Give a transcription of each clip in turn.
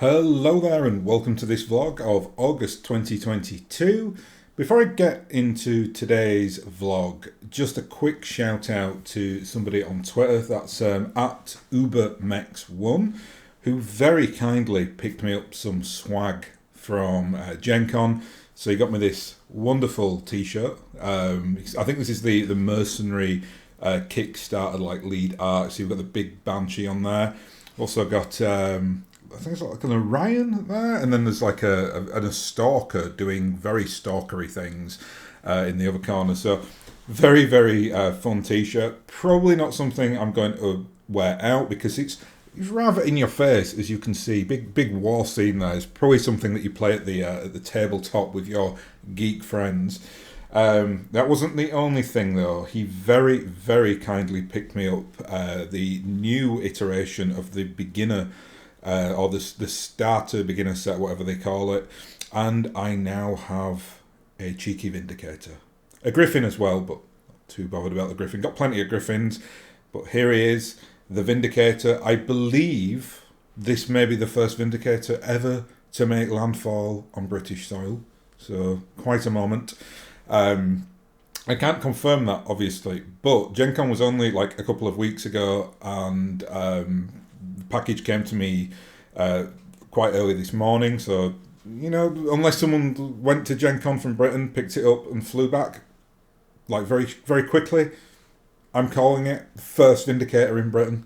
Hello there and welcome to this vlog of August 2022. Before I get into today's vlog, just a quick shout out to somebody on Twitter, that's at UberMex1, who very kindly picked me up some swag from Gen Con. So he got me this wonderful t-shirt. I think this is the Mercenary Kickstarter like lead art, so you've got the big Banshee on there. Also got I think it's like an Orion there, and then there's like a stalker doing very stalkery things in the other corner. So very, very fun t-shirt. Probably not something I'm going to wear out because it's rather in your face, as you can see. Big war scene there. It's probably something that you play at the tabletop with your geek friends. That wasn't the only thing though. He very, very kindly picked me up the new iteration of the beginner or the starter beginner set, whatever they call it, and I now have a cheeky Vindicator. A Griffin as well, but not too bothered about the Griffin. Got plenty of Griffins, but here he is, the Vindicator. I believe this may be the first Vindicator ever to make landfall on British soil, so quite a moment. I can't confirm that, obviously, but Gen Con was only like a couple of weeks ago, and the package came to me quite early this morning, so, you know, unless someone went to Gen Con from Britain, picked it up and flew back, like very, very quickly, I'm calling it first Vindicator in Britain.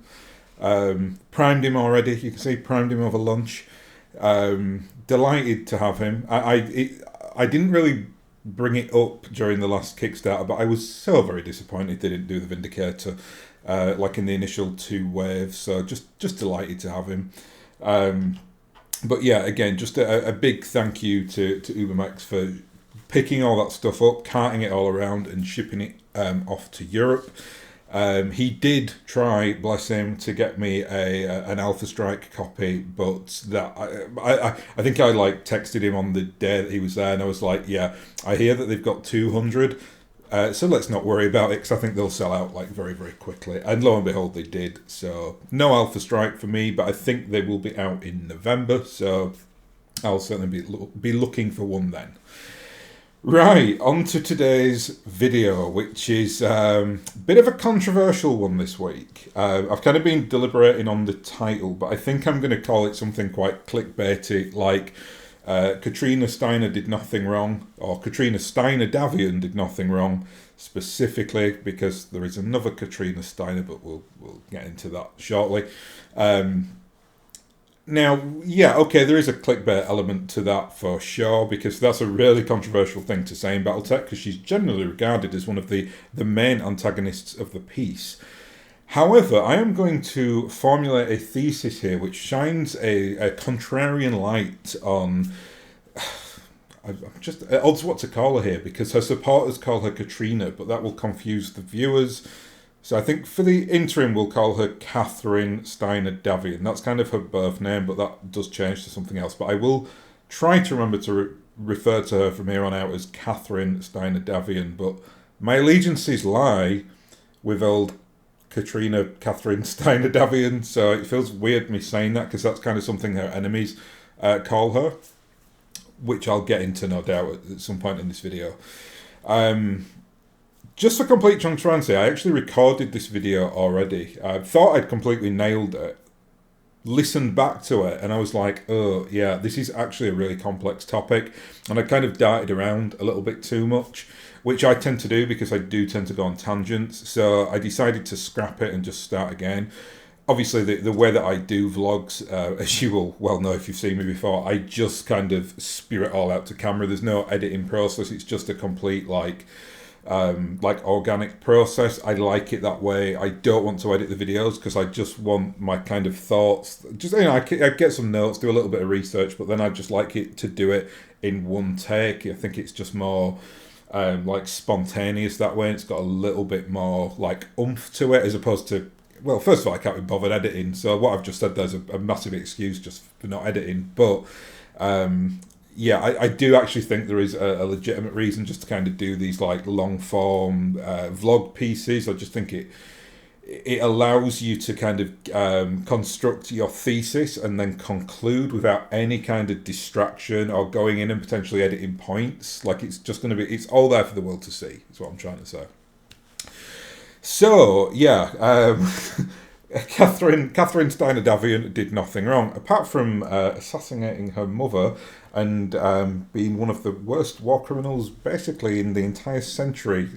Primed him already, you can see, primed him over lunch. Delighted to have him. I didn't really bring it up during the last Kickstarter, but I was so very disappointed they didn't do the Vindicator like in the initial two waves, so just delighted to have him. But yeah, again, just a big thank you to UberMex for picking all that stuff up, carting it all around and shipping it off to Europe. He did try, bless him, to get me an Alpha Strike copy, but that I think I like texted him on the day that he was there, and I was like, yeah, I hear that they've got 200, so let's not worry about it, because I think they'll sell out like very, very quickly. And lo and behold, they did. So no Alpha Strike for me, but I think they will be out in November, so I'll certainly be looking for one then. Right, on to today's video, which is a bit of a controversial one this week. I've kind of been deliberating on the title, but I think I'm going to call it something quite clickbaity, like Katrina Steiner did nothing wrong, or Katrina Steiner-Davion did nothing wrong, specifically because there is another Katrina Steiner, but we'll get into that shortly. Now, yeah, okay, there is a clickbait element to that for sure, because that's a really controversial thing to say in BattleTech, because she's generally regarded as one of the main antagonists of the piece. However, I am going to formulate a thesis here which shines a contrarian light on... I'm just at odds what to call her here, because her supporters call her Katrina, but that will confuse the viewers. So I think for the interim, we'll call her Katherine Steiner-Davion. That's kind of her birth name, but that does change to something else. But I will try to remember to refer to her from here on out as Katherine Steiner-Davion. But my allegiances lie with old Katherine Steiner-Davion. So it feels weird me saying that, because that's kind of something her enemies call her, which I'll get into, no doubt, at some point in this video. Just for complete transparency, I actually recorded this video already. I thought I'd completely nailed it, listened back to it, and I was like, oh yeah, this is actually a really complex topic, and I kind of darted around a little bit too much, which I tend to do because I do tend to go on tangents, so I decided to scrap it and just start again. Obviously, the way that I do vlogs, as you will well know if you've seen me before, I just kind of spew it all out to camera. There's no editing process, it's just a complete like organic process. I like it that way. I don't want to edit the videos because I just want my kind of thoughts. Just, you know, I get some notes, do a little bit of research, but then I just like it to do it in one take. I think it's just more like spontaneous that way. It's got a little bit more like oomph to it, as opposed to, well, first of all, I can't be bothered editing. So what I've just said there's a massive excuse just for not editing. But yeah, I do actually think there is a legitimate reason just to kind of do these like long form vlog pieces. I just think it allows you to kind of construct your thesis and then conclude without any kind of distraction or going in and potentially editing points. Like, it's just going to be, it's all there for the world to see, is what I'm trying to say. So, yeah, Katherine Steiner-Davion did nothing wrong, apart from assassinating her mother and being one of the worst war criminals, basically, in the entire century.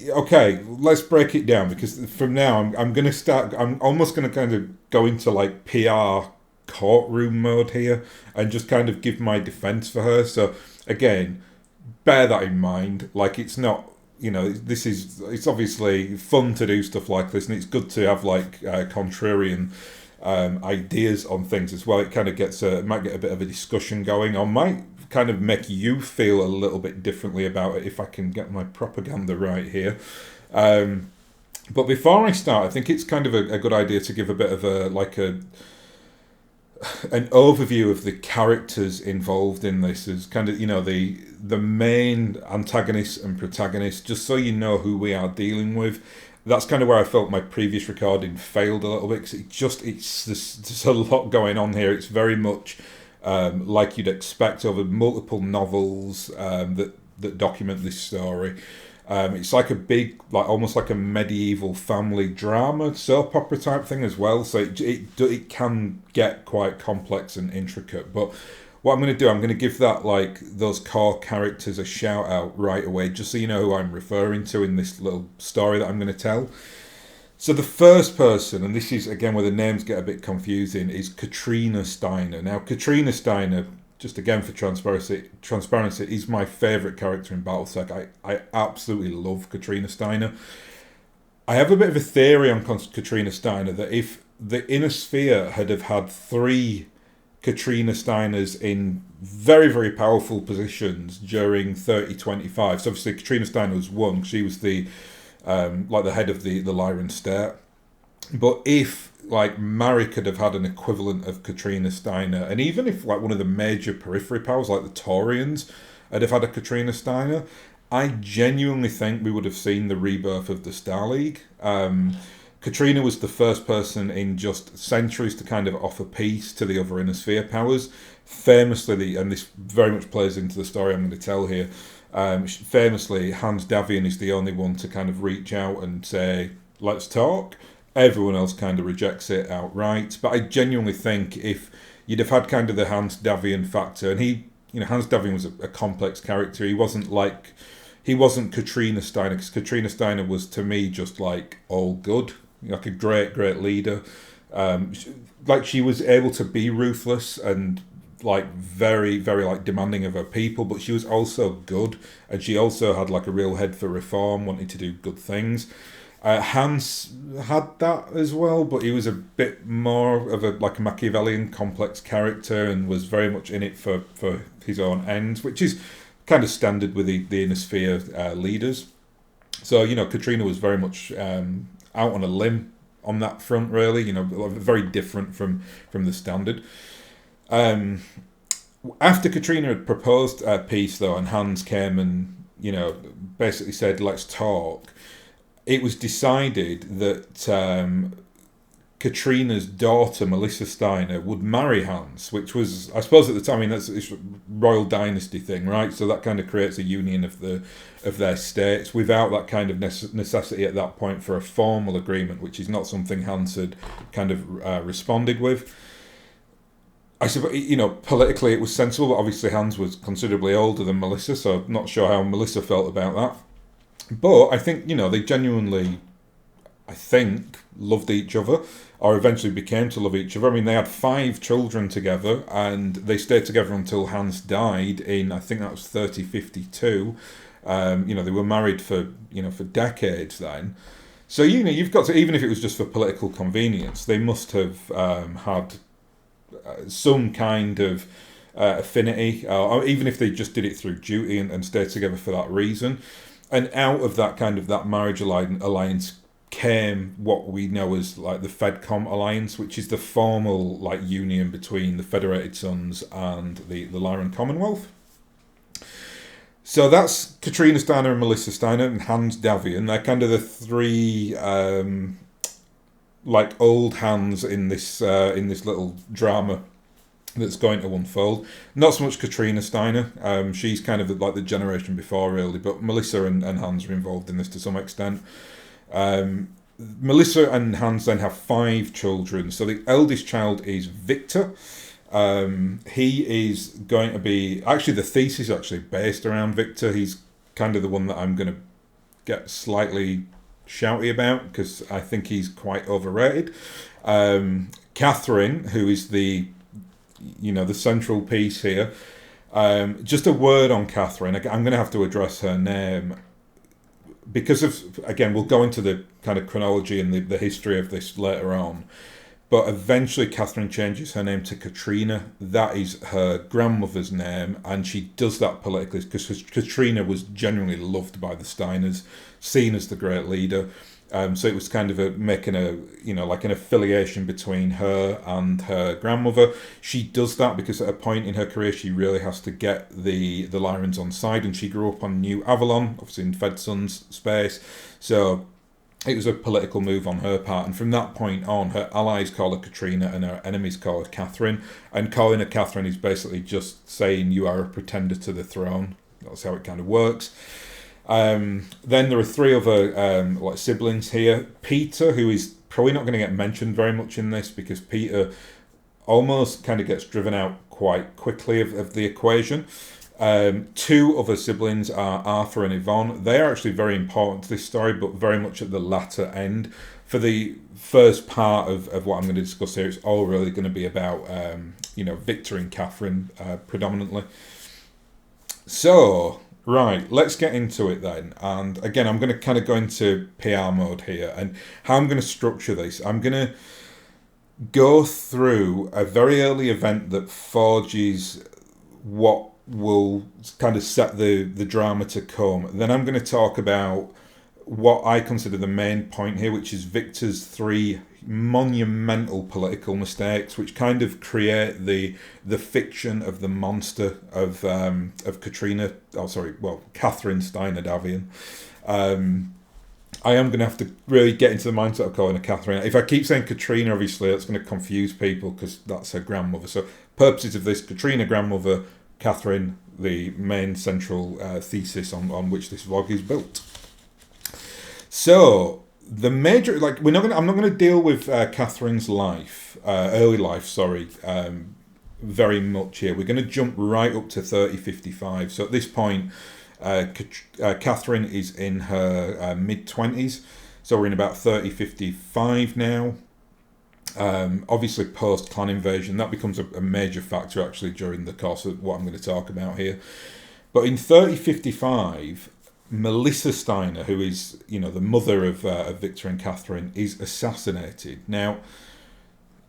Okay, let's break it down, because from now I'm going to start, I'm almost going to kind of go into like PR courtroom mode here and just kind of give my defense for her. So again, bear that in mind. Like, it's not, it's obviously fun to do stuff like this, and it's good to have like contrarian ideas on things as well. It kind of gets might get a bit of a discussion going, or might kind of make you feel a little bit differently about it, if I can get my propaganda right here. But before I start, I think it's kind of a good idea to give a bit of an overview of the characters involved in this, as kind of, the main antagonists and protagonists, just so you know who we are dealing with. That's kind of where I felt my previous recording failed a little bit, because there's a lot going on here. It's very much like you'd expect over multiple novels that document this story. It's like a big, like almost like a medieval family drama, soap opera type thing as well. So it can get quite complex and intricate. But what I'm going to do, I'm going to give that, like, those core characters a shout out right away, just so you know who I'm referring to in this little story that I'm going to tell. So the first person, and this is again where the names get a bit confusing, is Katrina Steiner. Now, Katrina Steiner, just again for transparency, is my favourite character in BattleTech. I absolutely love Katrina Steiner. I have a bit of a theory on Katrina Steiner, that if the Inner Sphere had have had 3 Katrina Steiners in very, very powerful positions during 3025, so obviously Katrina Steiner was one, she was the the head of the Lyran state. But if, like, Mary could have had an equivalent of Katrina Steiner, and even if, like, one of the major periphery powers, like the Taurians, had have had a Katrina Steiner, I genuinely think we would have seen the rebirth of the Star League. Katrina was the first person in just centuries to kind of offer peace to the other Inner Sphere powers. Famously, and this very much plays into the story I'm going to tell here, famously, Hans-Davion is the only one to kind of reach out and say, let's talk. Everyone else kind of rejects it outright. But I genuinely think if you'd have had kind of the Hans-Davion factor, and Hans-Davion was a complex character. He wasn't Katrina Steiner, because Katrina Steiner was, to me, just like all good, like a great leader. She was able to be ruthless and, like, very, very, like, demanding of her people, but she was also good, and she also had, like, a real head for reform, wanting to do good things. Hans had that as well, but he was a bit more of a Machiavellian complex character, and was very much in it for his own ends, which is kind of standard with the Inner Sphere leaders. So, Katrina was very much out on a limb on that front, really, very different from the standard. After Katrina had proposed peace, though, and Hans came and, basically said, let's talk, it was decided that Katrina's daughter, Melissa Steiner, would marry Hans, which was, I suppose at the time, that's a royal dynasty thing, right? So that kind of creates a union of their states without that kind of necessity at that point for a formal agreement, which is not something Hans had kind of responded with. I suppose, politically it was sensible, but obviously Hans was considerably older than Melissa, so I'm not sure how Melissa felt about that. But I think, they genuinely, I think, loved each other, or eventually became to love each other. I mean, they had 5 children together, and they stayed together until Hans died in, I think that was 3052. They were married for decades then. So, you've got to, even if it was just for political convenience, they must have had some kind of affinity, or even if they just did it through duty and stayed together for that reason. And out of that marriage alliance came what we know as, like, the FedCom alliance, which is the formal, like, union between the Federated Sons and the Lyran Commonwealth. So that's Katrina Steiner and Melissa Steiner and Hans-Davion. They're kind of the three like old hands in this little drama that's going to unfold. Not so much Katrina Steiner. She's kind of like the generation before, really, but Melissa and Hans are involved in this to some extent. Melissa and Hans then have 5 children. So the eldest child is Victor. He is going to be... Actually, the thesis is actually based around Victor. He's kind of the one that I'm going to get slightly shouty about because I think he's quite overrated. Katherine, who is the central piece here. Just a word on Katherine. I'm going to have to address her name because of, again, we'll go into the kind of chronology and the history of this later on. But eventually Katherine changes her name to Katrina. That is her grandmother's name, and she does that politically because Katrina was genuinely loved by the Steiners, seen as the great leader. So it was kind of making like an affiliation between her and her grandmother. She does that because at a point in her career she really has to get the Lyrans on side, and she grew up on New Avalon, obviously in Fedson's space. So it was a political move on her part, and from that point on, her allies call her Katrina and her enemies call her Katherine. And calling her Katherine is basically just saying you are a pretender to the throne. That's how it kind of works. Then there are 3 other siblings here. Peter, who is probably not going to get mentioned very much in this because Peter almost kind of gets driven out quite quickly of the equation. 2 other siblings are Arthur and Yvonne. They are actually very important to this story, but very much at the latter end. For the first part of what I'm going to discuss here, it's all really going to be about Victor and Katherine predominantly. So... Right, let's get into it then. And again, I'm going to kind of go into PR mode here. And how I'm going to structure this, I'm going to go through a very early event that forges what will kind of set the drama to come. Then I'm going to talk about what I consider the main point here, which is Victor's 3 monumental political mistakes, which kind of create the fiction of the monster of Katherine Steiner-Davion. I am going to have to really get into the mindset of calling her Katherine. If I keep saying Katrina, obviously that's going to confuse people because that's her grandmother. So purposes of this, Katrina grandmother, Katherine the main central thesis on which this vlog is built. So the major, I'm not going to deal with Katherine's early life, very much here. We're going to jump right up to 3055. So at this point, Katherine is in her mid-20s. So we're in about 3055 now. Obviously, post-clan invasion, that becomes a major factor actually during the course of what I'm going to talk about here. But in 3055, Melissa Steiner, who is, the mother of Victor and Katherine, is assassinated. Now,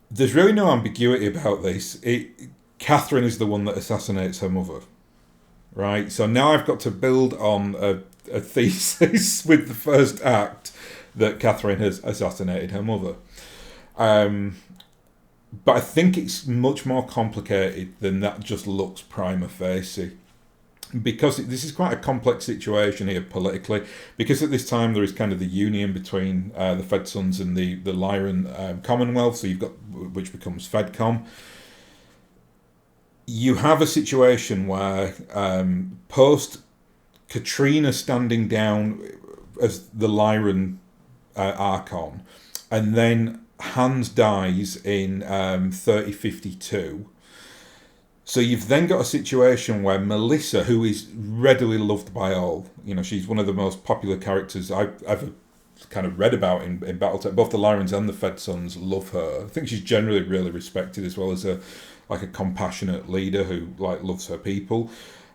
there's really no ambiguity about this. Katherine is the one that assassinates her mother, right? So now I've got to build on a thesis with the first act that Katherine has assassinated her mother. But I think it's much more complicated than that just looks prima facie. Because this is quite a complex situation here politically, because at this time there is kind of the union between the Fedsons and the Lyran Commonwealth, so you've got, which becomes Fedcom. You have a situation where post Katrina standing down as the Lyran Archon, and then Hans dies in 3052. So you've then got a situation where Melissa, who is readily loved by all, she's one of the most popular characters I've ever kind of read about in BattleTech. Both the Lyrans and the Fedsons love her. I think she's generally really respected as well as a compassionate leader who loves her people.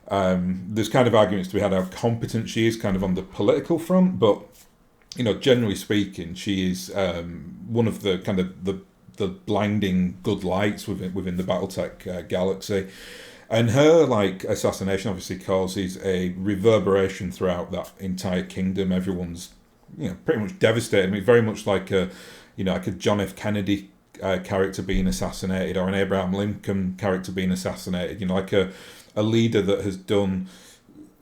There's kind of arguments to be had how competent she is kind of on the political front, but generally speaking, she is one of the kind of the blinding good lights within the BattleTech galaxy. And her assassination obviously causes a reverberation throughout that entire kingdom. Everyone's pretty much devastated. I mean, very much like a John F. Kennedy character being assassinated, or an Abraham Lincoln character being assassinated. Like a leader that has done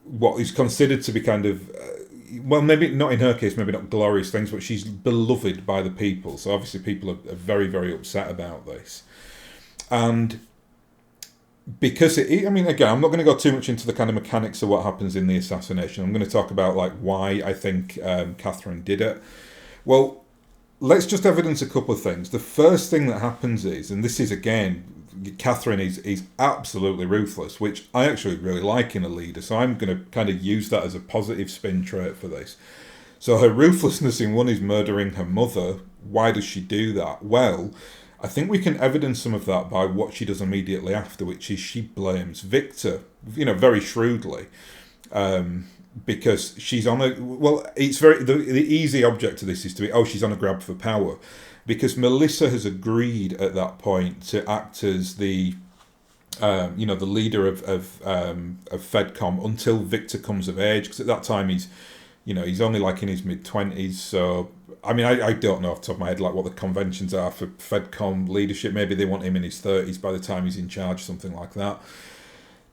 what is considered to be kind of, well, maybe not in her case, maybe not glorious things, but she's beloved by the people. So obviously people are very, very upset about this. And because I mean, again, I'm not going to go too much into the kind of mechanics of what happens in the assassination. I'm going to talk about like why I think Katherine did it. Well, let's just evidence a couple of things. The first thing that happens is, and this is again, Katherine is absolutely ruthless, which I actually really like in a leader. So I'm going to kind of use that as a positive spin trait for this. So her ruthlessness in one is murdering her mother. Why does she do that? Well, I think we can evidence some of that by what she does immediately after, which is she blames Victor, very shrewdly, because she's on a, well, it's the easy object to this is to be, she's on a grab for power, because Melissa has agreed at that point to act as the, the leader of Fedcom until Victor comes of age, because at that time he's only like in his mid-20s, so I mean, I don't know off the top of my head like what the conventions are for Fedcom leadership. Maybe they want him in his 30s by the time he's in charge, something like that.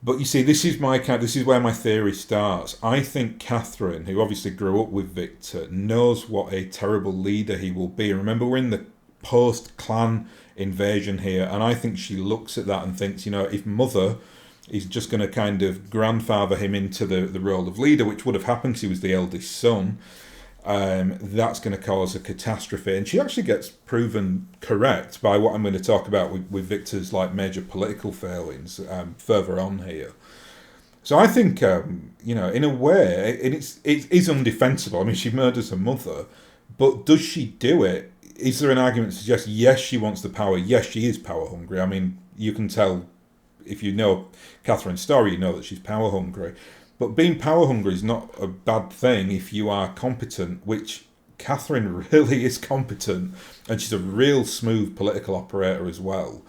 But you see, this is where my theory starts. I think Katherine, who obviously grew up with Victor, knows what a terrible leader he will be. Remember, we're in the post-clan invasion here, and I think she looks at that and thinks, if Mother is just going to kind of grandfather him into the role of leader, which would have happened because he was the eldest son, that's going to cause a catastrophe. And she actually gets proven correct by what I'm going to talk about with Victor's like major political failings further on here. So I think, in a way, it is undefensible. I mean, she murders her mother, but does she do it? Is there an argument to suggest, yes, she wants the power, yes, she is power hungry? I mean, you can tell, if you know Katherine's story, you know that she's power hungry. But being power hungry is not a bad thing if you are competent, which Katherine really is competent, and she's a real smooth political operator as well.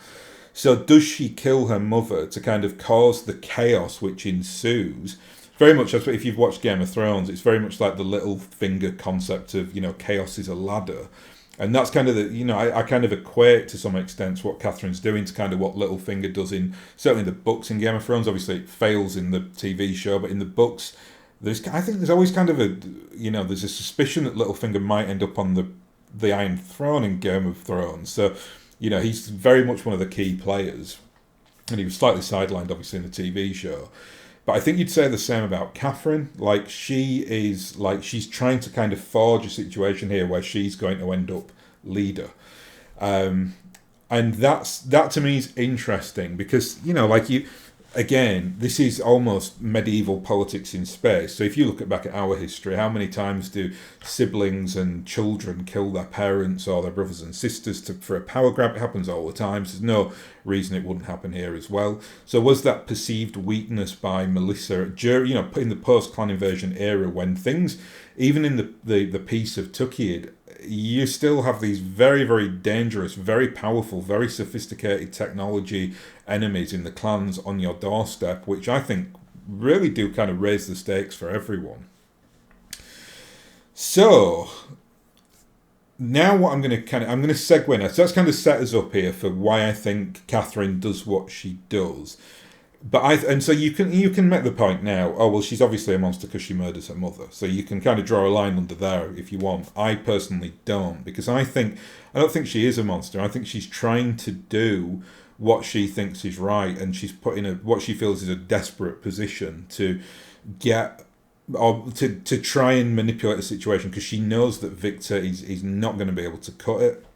So does she kill her mother to kind of cause the chaos which ensues? Very much, if you've watched Game of Thrones, it's very much like the Littlefinger concept of, chaos is a ladder. And that's kind of I kind of equate to some extent what Katherine's doing to kind of what Littlefinger does in, certainly the books in Game of Thrones. Obviously it fails in the TV show, but in the books, I think there's always kind of there's a suspicion that Littlefinger might end up on the Iron Throne in Game of Thrones. So, he's very much one of the key players. And he was slightly sidelined, obviously, in the TV show. But I think you'd say the same about Katherine. Like, she's trying to kind of forge a situation here where she's going to end up leader. And that to me is interesting because, again, this is almost medieval politics in space. So if you look back at our history, how many times do siblings and children kill their parents or their brothers and sisters for a power grab? It happens all the time. So there's no reason it wouldn't happen here as well. So was that perceived weakness by Melissa in the post-clan invasion era when things, even in the peace of Tukiid, you still have these very, very dangerous, very powerful, very sophisticated technology enemies in the clans on your doorstep, which I think really do kind of raise the stakes for everyone. So now what I'm going to segue now. So that's kind of set us up here for why I think Katherine does what she does. And so you can make the point now, she's obviously a monster because she murders her mother. So you can kind of draw a line under there if you want. I personally don't, because I don't think she is a monster. I think she's trying to do what she thinks is right, and she's put in what she feels is a desperate position to get, or to try and manipulate the situation, because she knows that Victor is not going to be able to cut it,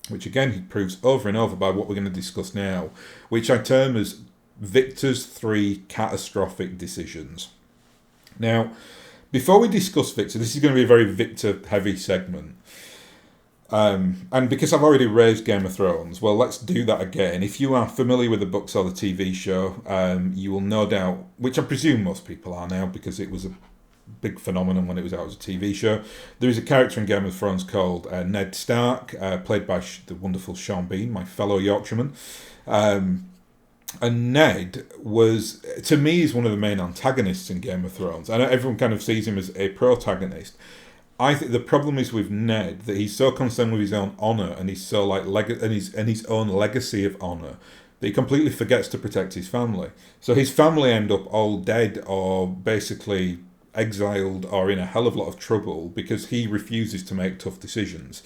which again he proves over and over by what we're going to discuss now, which I term as Victor's 3 catastrophic decisions. Now, before we discuss Victor, this is going to be a very Victor-heavy segment. And because I've already raised Game of Thrones, well, let's do that again. If you are familiar with the books or the TV show, you will no doubt, which I presume most people are now because it was a big phenomenon when it was out as a TV show. There is a character in Game of Thrones called Ned Stark, played by the wonderful Sean Bean, my fellow Yorkshireman. And Ned was, to me, is one of the main antagonists in Game of Thrones. I know everyone kind of sees him as a protagonist. I think the problem is with Ned that he's so concerned with his own honour, and he's so and his own legacy of honour, that he completely forgets to protect his family. So his family end up all dead or basically exiled or in a hell of a lot of trouble because he refuses to make tough decisions.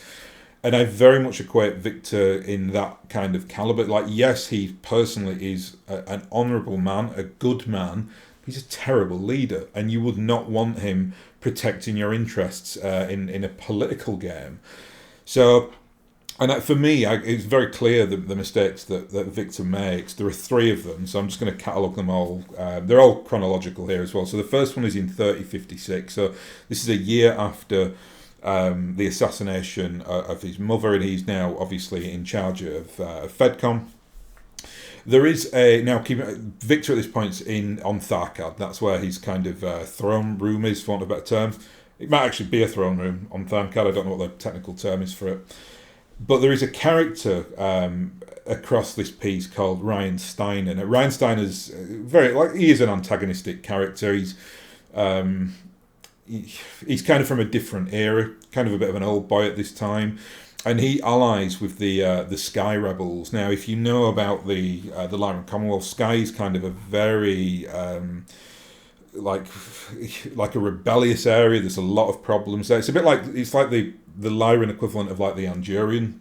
And I very much equate Victor in that kind of caliber. Like, yes, he personally is an honourable man, a good man. He's a terrible leader, and you would not want him protecting your interests in a political game. So, and for me, it's very clear the mistakes that Victor makes. There are 3 of them, so I'm just going to catalogue them all. They're all chronological here as well. So the first one is in 3056. So this is a year after the assassination of his mother, and he's now obviously in charge of Fedcom. There is Victor at this point is on Tharkad. That's where his kind of throne room is, for want of a better term. It might actually be a throne room on Tharkad. I don't know what the technical term is for it. But there is a character across this piece called Ryan Steiner. Now, Ryan Steiner's he is an antagonistic character. He's kind of from a different era, kind of a bit of an old boy at this time, and he allies with the Sky Rebels. Now, if you know about the Lyran Commonwealth, Sky is kind of a very like a rebellious area. There's a lot of problems there. It's like the Lyran equivalent of like the Andurian.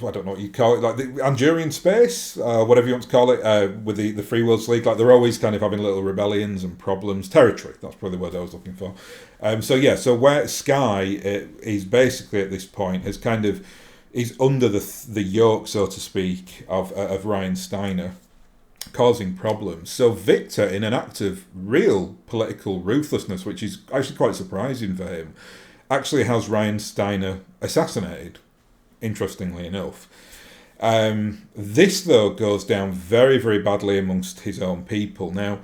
I don't know what you call it, like the Andurian space, whatever you want to call it, with the Free Worlds League. Like, they're always kind of having little rebellions and problems. Territory, that's probably the word I was looking for. So where Sky is basically at this point is under the yoke, so to speak, of Ryan Steiner, causing problems. So Victor, in an act of real political ruthlessness, which is actually quite surprising for him, actually has Ryan Steiner assassinated, interestingly enough. This, though, goes down very, very badly amongst his own people. Now,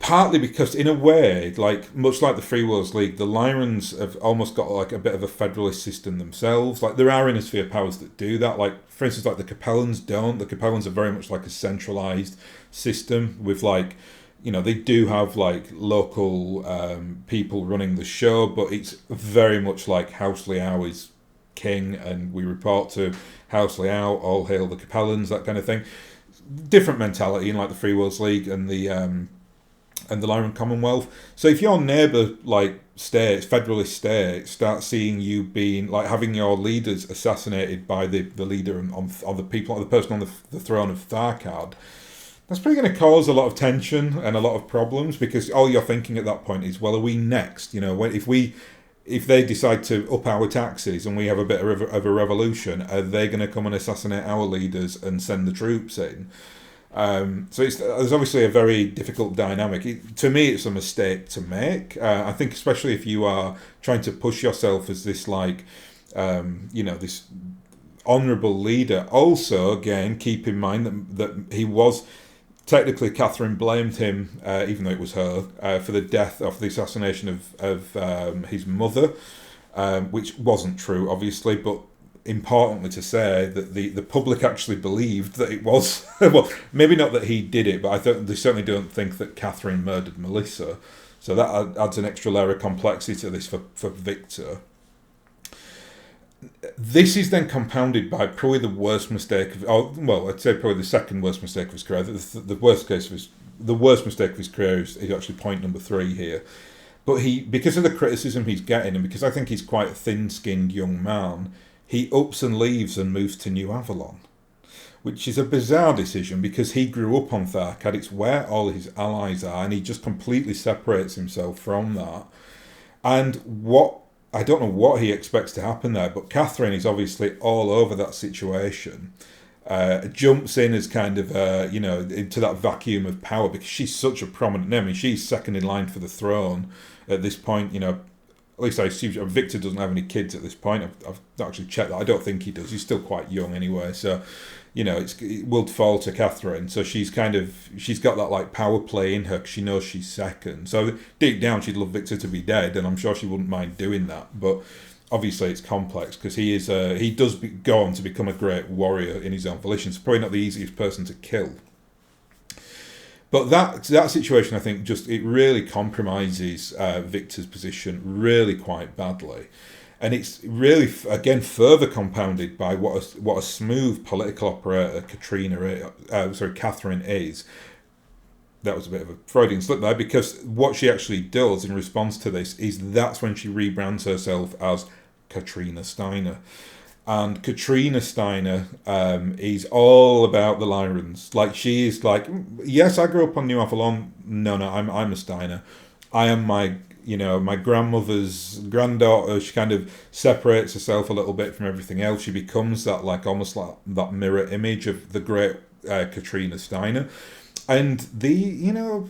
partly because, in a way, like much like the Free Worlds League, the Lyrans have almost got like a bit of a federalist system themselves. Like, there are Innisphere powers that do that. Like, for instance, like the Capellans don't. The Capellans are very much like a centralised system with like, they do have like local people running the show, but it's very much like House Liao is king and we report to House Liao, all hail the Capellans, that kind of thing. Different mentality in like the Free Worlds League and the Lyran Commonwealth. So if your neighbour like states, federalist states, start seeing you being like having your leaders assassinated by the leader of the people, the person on the throne of Tharkad, that's probably going to cause a lot of tension and a lot of problems, because all you're thinking at that point is, well, are we next? If they decide to up our taxes and we have a bit of a revolution, are they going to come and assassinate our leaders and send the troops in? So there's obviously a very difficult dynamic. To me, it's a mistake to make. I think especially if you are trying to push yourself as this this honourable leader. Also, again, keep in mind that he was... Technically, Katherine blamed him, even though it was her, for the death of the assassination of his mother, which wasn't true, obviously, but importantly to say that the public actually believed that it was, well, maybe not that he did it, but they certainly don't think that Katherine murdered Melissa. So that adds an extra layer of complexity to this for Victor. This is then compounded by probably the worst mistake I'd say probably the second worst mistake of his career. The worst mistake of his career is actually point number 3 here. But because of the criticism he's getting, and because I think he's quite a thin-skinned young man, he ups and leaves and moves to New Avalon, which is a bizarre decision because he grew up on Tharkad. It's where all his allies are, and he just completely separates himself from that. And I don't know what he expects to happen there, but Katherine is obviously all over that situation. Jumps in as kind of, into that vacuum of power because she's such a prominent name. I mean, she's second in line for the throne at this point. At least I assume Victor doesn't have any kids at this point. I've not actually checked that. I don't think he does. He's still quite young anyway. So, it will fall to Katherine. So she's got that like power play in her because she knows she's second. So deep down, she'd love Victor to be dead, and I'm sure she wouldn't mind doing that. But obviously, it's complex because he does go on to become a great warrior in his own volition. So probably not the easiest person to kill. But that situation, I think, just it really compromises Victor's position really quite badly, and it's really again further compounded by what a smooth political operator Katherine is. That was a bit of a Freudian slip there, because what she actually does in response to this is that's when she rebrands herself as Katrina Steiner. And Katrina Steiner is all about the Lyrans. Like, she is like, yes, I grew up on New Avalon. No, I'm a Steiner. I am my grandmother's granddaughter. She kind of separates herself a little bit from everything else. She becomes that, like, almost like that mirror image of the great Katrina Steiner. And the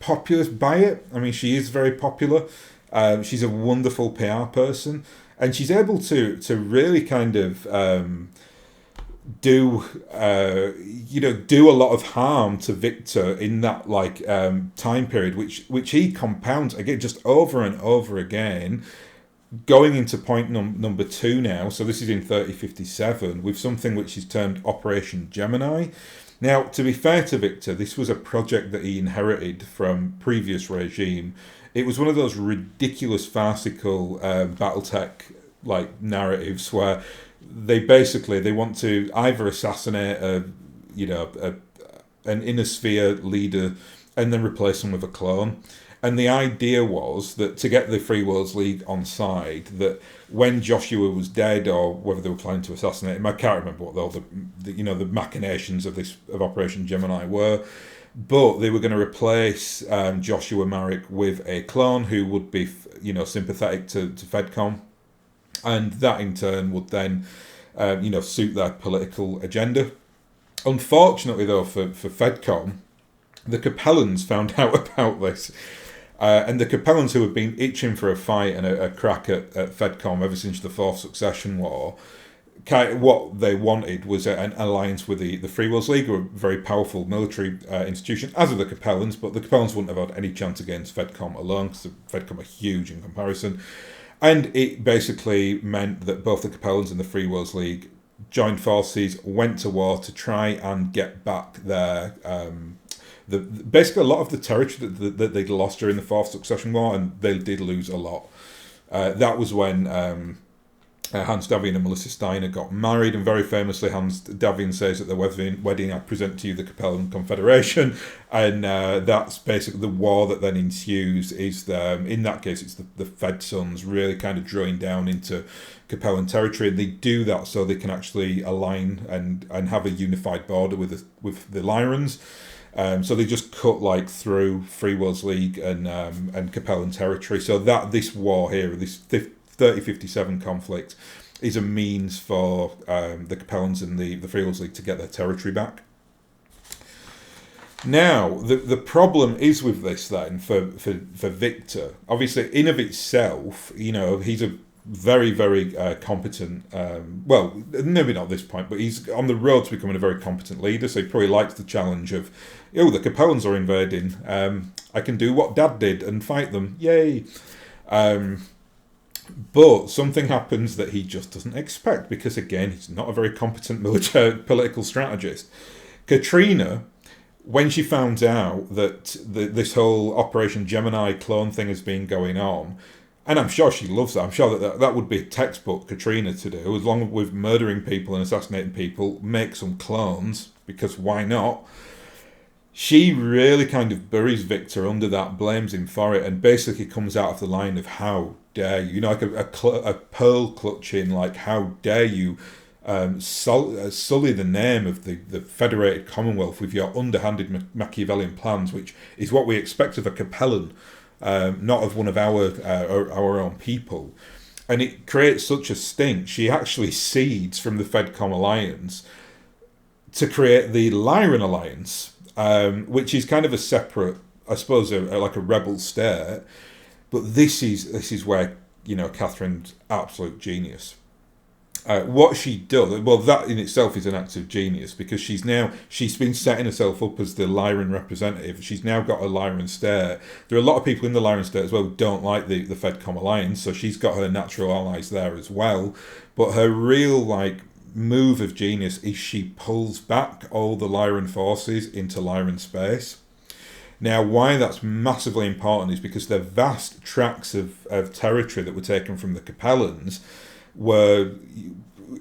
populace buy it. I mean, she is very popular. She's a wonderful PR person. And she's able to really kind of do a lot of harm to Victor in that time period, which he compounds again just over and over again, going into point number 2 now. So this is in 3057 with something which is termed Operation Gemini. Now, to be fair to Victor, this was a project that he inherited from previous regime. It was one of those ridiculous, farcical BattleTech narratives where they want to either assassinate an inner sphere leader and then replace them with a clone. And the idea was that to get the Free Worlds League on side, that when Joshua was dead, or whether they were planning to assassinate him, I can't remember what all the machinations of Operation Gemini were. But they were going to replace Joshua Marek with a clone who would be, sympathetic to FedCom, and that in turn would then, suit their political agenda. Unfortunately, though, for FedCom, the Capellans found out about this, and the Capellans, who had been itching for a fight and a crack at FedCom ever since the Fourth Succession War, what they wanted was an alliance with the Free Worlds League, a very powerful military institution, as are the Capellans, but the Capellans wouldn't have had any chance against FedCom alone, because FedCom are huge in comparison. And it basically meant that both the Capellans and the Free Worlds League joined forces, went to war to try and get back their basically a lot of the territory that they'd lost during the Fourth Succession War, and they did lose a lot. That was when Hans-Davion and Melissa Steiner got married, and very famously Hans-Davion says at the wedding, I present to you the Capellan Confederation, and that's basically the war that then ensues. Is in that case it's the Fed sons really kind of drawing down into Capellan territory, and they do that so they can actually align and have a unified border with the Lyrans. So they just cut through Free Worlds League and Capellan territory, so that this war here, this 3057 conflict, is a means for the Capellans and the Free Worlds League to get their territory back. Now, the problem is with this then for Victor. Obviously, in of itself, he's a very, very competent, well, maybe not at this point, but he's on the road to becoming a very competent leader, so he probably likes the challenge of, the Capellans are invading, I can do what Dad did and fight them, yay! But something happens that he just doesn't expect, because again, he's not a very competent military political strategist. Katrina, when she found out that this whole Operation Gemini clone thing has been going on, and I'm sure she loves that. I'm sure that would be a textbook Katrina to do, as long as with murdering people and assassinating people, make some clones, because why not? She really kind of buries Victor under that, blames him for it, and basically comes out of the line of how dare you, like a pearl clutching, like how dare you sully the name of the Federated Commonwealth with your underhanded Machiavellian plans, which is what we expect of a Capellan, not of one of our own people. And it creates such a stink. She actually cedes from the FedCom alliance to create the Lyran alliance, which is kind of a separate, I suppose, like a rebel state. But this is where Catherine's absolute genius. What she does, well, that in itself is an act of genius, because she's been setting herself up as the Lyran representative. She's now got a Lyran state. There are a lot of people in the Lyran state as well who don't like the FedCom alliance, so she's got her natural allies there as well. But her real move of genius is she pulls back all the Lyran forces into Lyran space. Now, why that's massively important is because the vast tracts of territory that were taken from the Capellans were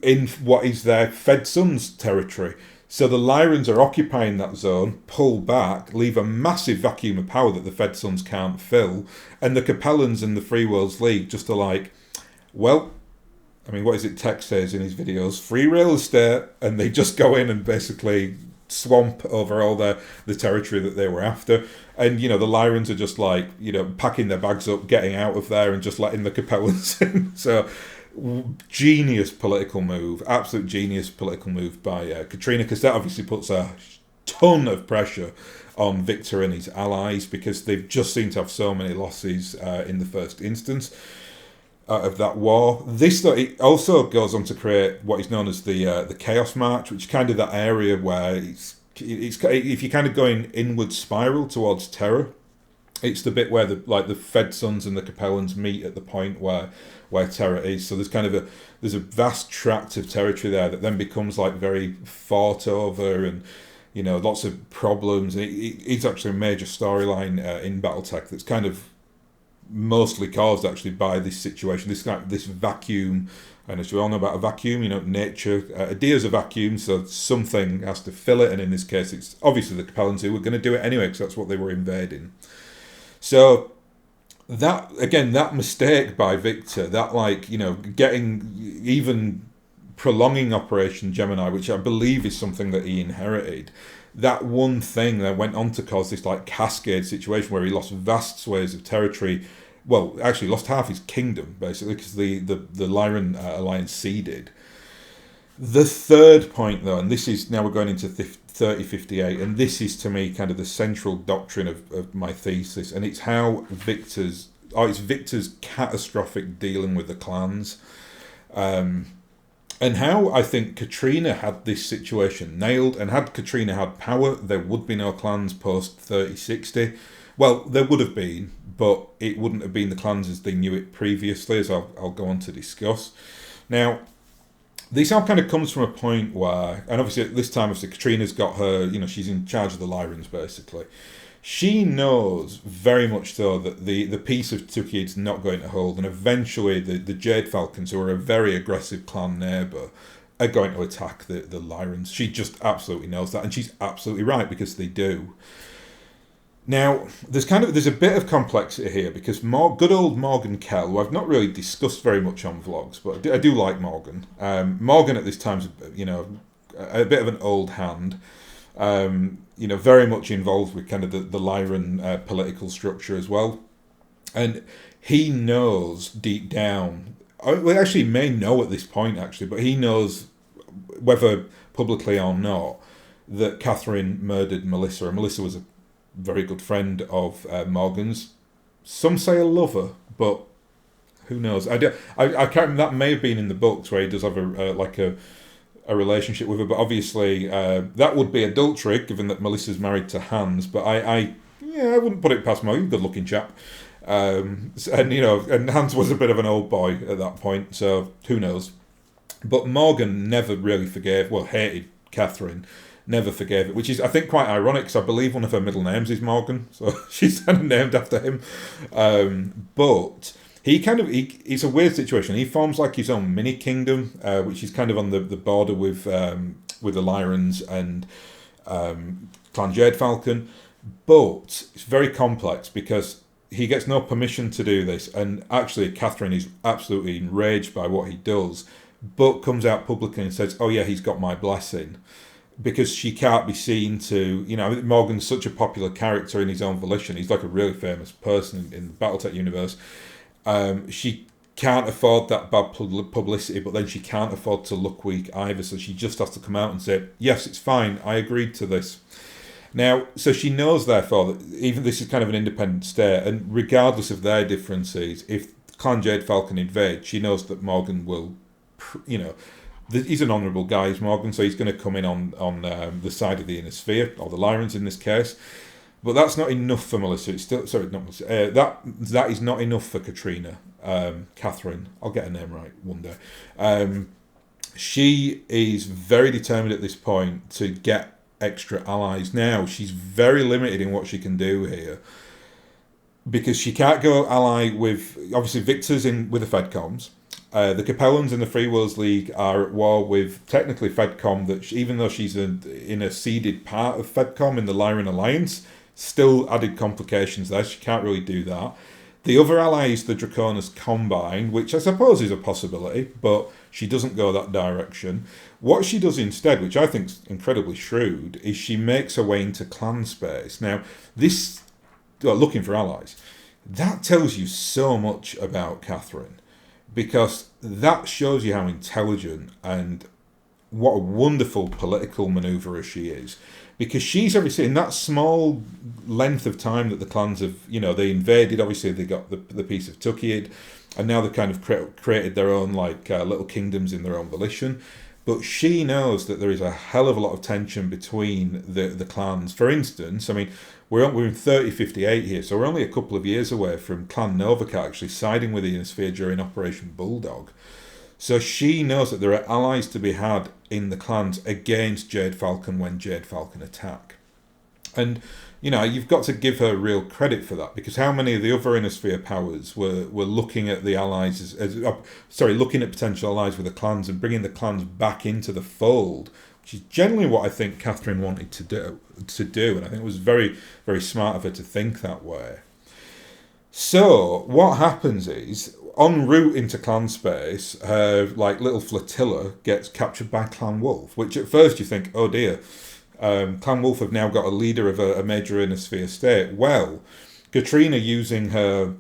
in what is their Fed Sons territory. So the Lyrans are occupying that zone, pull back, leave a massive vacuum of power that the Fed Sons can't fill, and the Capellans and the Free Worlds League just are like, well, I mean, what is it Tech says in his videos? Free real estate, and they just go in and basically swamp over all the territory that they were after. And, the Lyrans are just like, packing their bags up, getting out of there and just letting the Capellans in. So, genius political move, absolute genius political move by Katrina, because that obviously puts a ton of pressure on Victor and his allies, because they've just seemed to have so many losses in the first instance of that war. This it also goes on to create what is known as the Chaos March, which is kind of that area where it's if you're kind of going inward spiral towards terror, it's the bit where the Fed Sons and the Capellans meet at the point where terror is. So there's a vast tract of territory there that then becomes like very fought over, and lots of problems. And it's actually a major storyline in BattleTech that's kind of mostly caused actually by this situation, this vacuum. And as we all know about a vacuum, nature adheres a vacuum, so something has to fill it, and in this case it's obviously the Capellans who were going to do it anyway, because that's what they were invading. So that mistake by Victor, getting even prolonging Operation Gemini, which I believe is something that he inherited, that one thing that went on to cause this cascade situation where he lost vast swathes of territory. Well, actually lost half his kingdom, basically, because the Lyran alliance ceded. The third point, though, and this is, now we're going into 3058, and this is, to me, kind of the central doctrine of my thesis, and it's how Victor's catastrophic dealing with the clans, and how I think Katrina had this situation nailed, and had Katrina had power, there would be no clans post 3060. Well, there would have been, but it wouldn't have been the clans as they knew it previously, as I'll go on to discuss. Now, this all kind of comes from a point where, and obviously at this time, obviously Katrina's got her, she's in charge of the Lyrans, basically. She knows very much so that the peace of Tukid's not going to hold, and eventually the Jade Falcons, who are a very aggressive clan neighbour, are going to attack the Lyrans. She just absolutely knows that, and she's absolutely right, because they do. Now, there's a bit of complexity here, because good old Morgan Kell, who I've not really discussed very much on vlogs, but I do like Morgan. Morgan at this time's, a bit of an old hand, very much involved with kind of the Lyran political structure as well. And he knows deep down, well, actually may know at this point, actually, but he knows, whether publicly or not, that Katherine murdered Melissa, and Melissa was a very good friend of Morgan's. Some say a lover, but who knows? I can't remember, that may have been in the books where he does have a relationship with her, but obviously that would be adultery, given that Melissa's married to Hans. But I wouldn't put it past Morgan, good looking chap. And Hans was a bit of an old boy at that point, so who knows? But Morgan never really hated Katherine. Never forgave it, which is, I think, quite ironic, because I believe one of her middle names is Morgan, so she's kind of named after him. But it's a weird situation. He forms like his own mini kingdom, which is kind of on the border with the Lyrans and Clan Jade Falcon. But it's very complex, because he gets no permission to do this, and actually Katherine is absolutely enraged by what he does, but comes out publicly and says, "Oh yeah, he's got my blessing." Because she can't be seen to, Morgan's such a popular character in his own volition. He's like a really famous person in the BattleTech universe. She can't afford that bad publicity, but then she can't afford to look weak either. So she just has to come out and say, yes, it's fine, I agreed to this. Now, so she knows, therefore, that even this is kind of an independent state, and regardless of their differences, if Clan Jade Falcon invade, she knows that Morgan will, he's an honourable guy, is Morgan, so he's going to come in on the side of the inner sphere, or the Lyrans in this case. But that's not enough for Melissa. It's still, sorry, not Melissa. That is not enough for Katrina. Katherine, I'll get her name right one day. She is very determined at this point to get extra allies. Now, she's very limited in what she can do here, because she can't go ally with, obviously, Victor's in with the Fedcoms. The Capellans in the Free Worlds League are at war with, technically, Fedcom, that even though she's in a seeded part of Fedcom in the Lyran Alliance, still added complications there. She can't really do that. The other ally is the Draconis Combine, which I suppose is a possibility, but she doesn't go that direction. What she does instead, which I think is incredibly shrewd, is she makes her way into clan space. Now, this, well, looking for allies, that tells you so much about Katherine, because that shows you how intelligent and what a wonderful political manoeuvrer she is. Because she's obviously, in that small length of time that the clans have, they invaded, obviously they got the piece of Tukiid, and now they've kind of created their own little kingdoms in their own volition. But she knows that there is a hell of a lot of tension between the clans. For instance, I mean, we're in 3058 here, so we're only a couple of years away from Clan Novacat actually siding with the Ionosphere during Operation Bulldog. So she knows that there are allies to be had in the clans against Jade Falcon when Jade Falcon attack. And, you've got to give her real credit for that, because how many of the other Ionosphere powers were looking at the allies looking at potential allies with the clans and bringing the clans back into the fold, which is generally what I think Katherine wanted to do, and I think it was very, very smart of her to think that way. So what happens is, en route into clan space, her little flotilla gets captured by Clan Wolf, which at first you think, oh dear, Clan Wolf have now got a leader of a major Ionosphere state. Well, Katrina, using her,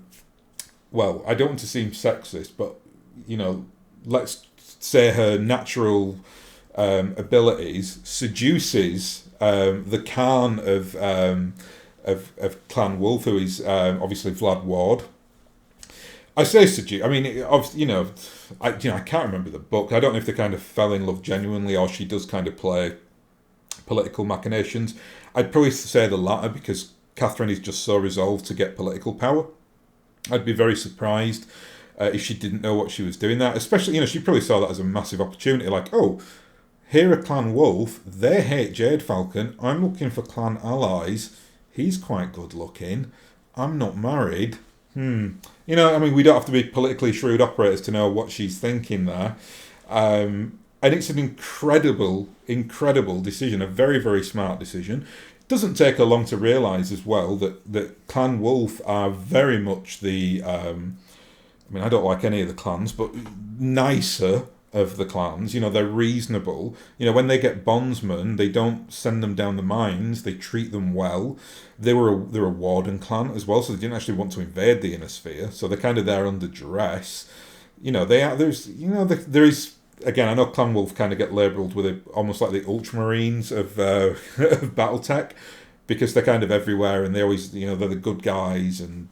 well, I don't want to seem sexist, but let's say her natural abilities, seduces the Khan of Clan Wolf, who is obviously Vlad Ward. I say seduce. I mean, I can't remember the book. I don't know if they kind of fell in love genuinely, or she does kind of play political machinations. I'd probably say the latter, because Katherine is just so resolved to get political power. I'd be very surprised if she didn't know what she was doing there. Especially, she probably saw that as a massive opportunity. Here are Clan Wolf. They hate Jade Falcon. I'm looking for clan allies. He's quite good looking. I'm not married. We don't have to be politically shrewd operators to know what she's thinking there. And it's an incredible decision, a very, very smart decision. It doesn't take her long to realise as well that Clan Wolf are very much the, I don't like any of the clans, but nicer of the clans. They're reasonable. When they get bondsmen, they don't send them down the mines. They treat them well. They're a warden clan as well, so they didn't actually want to invade the Ionosphere. So they're kind of there under duress. There is. Again, I know Clan Wolf kind of get labelled with almost like the Ultramarines of BattleTech, because they're kind of everywhere, and they always, they're the good guys, and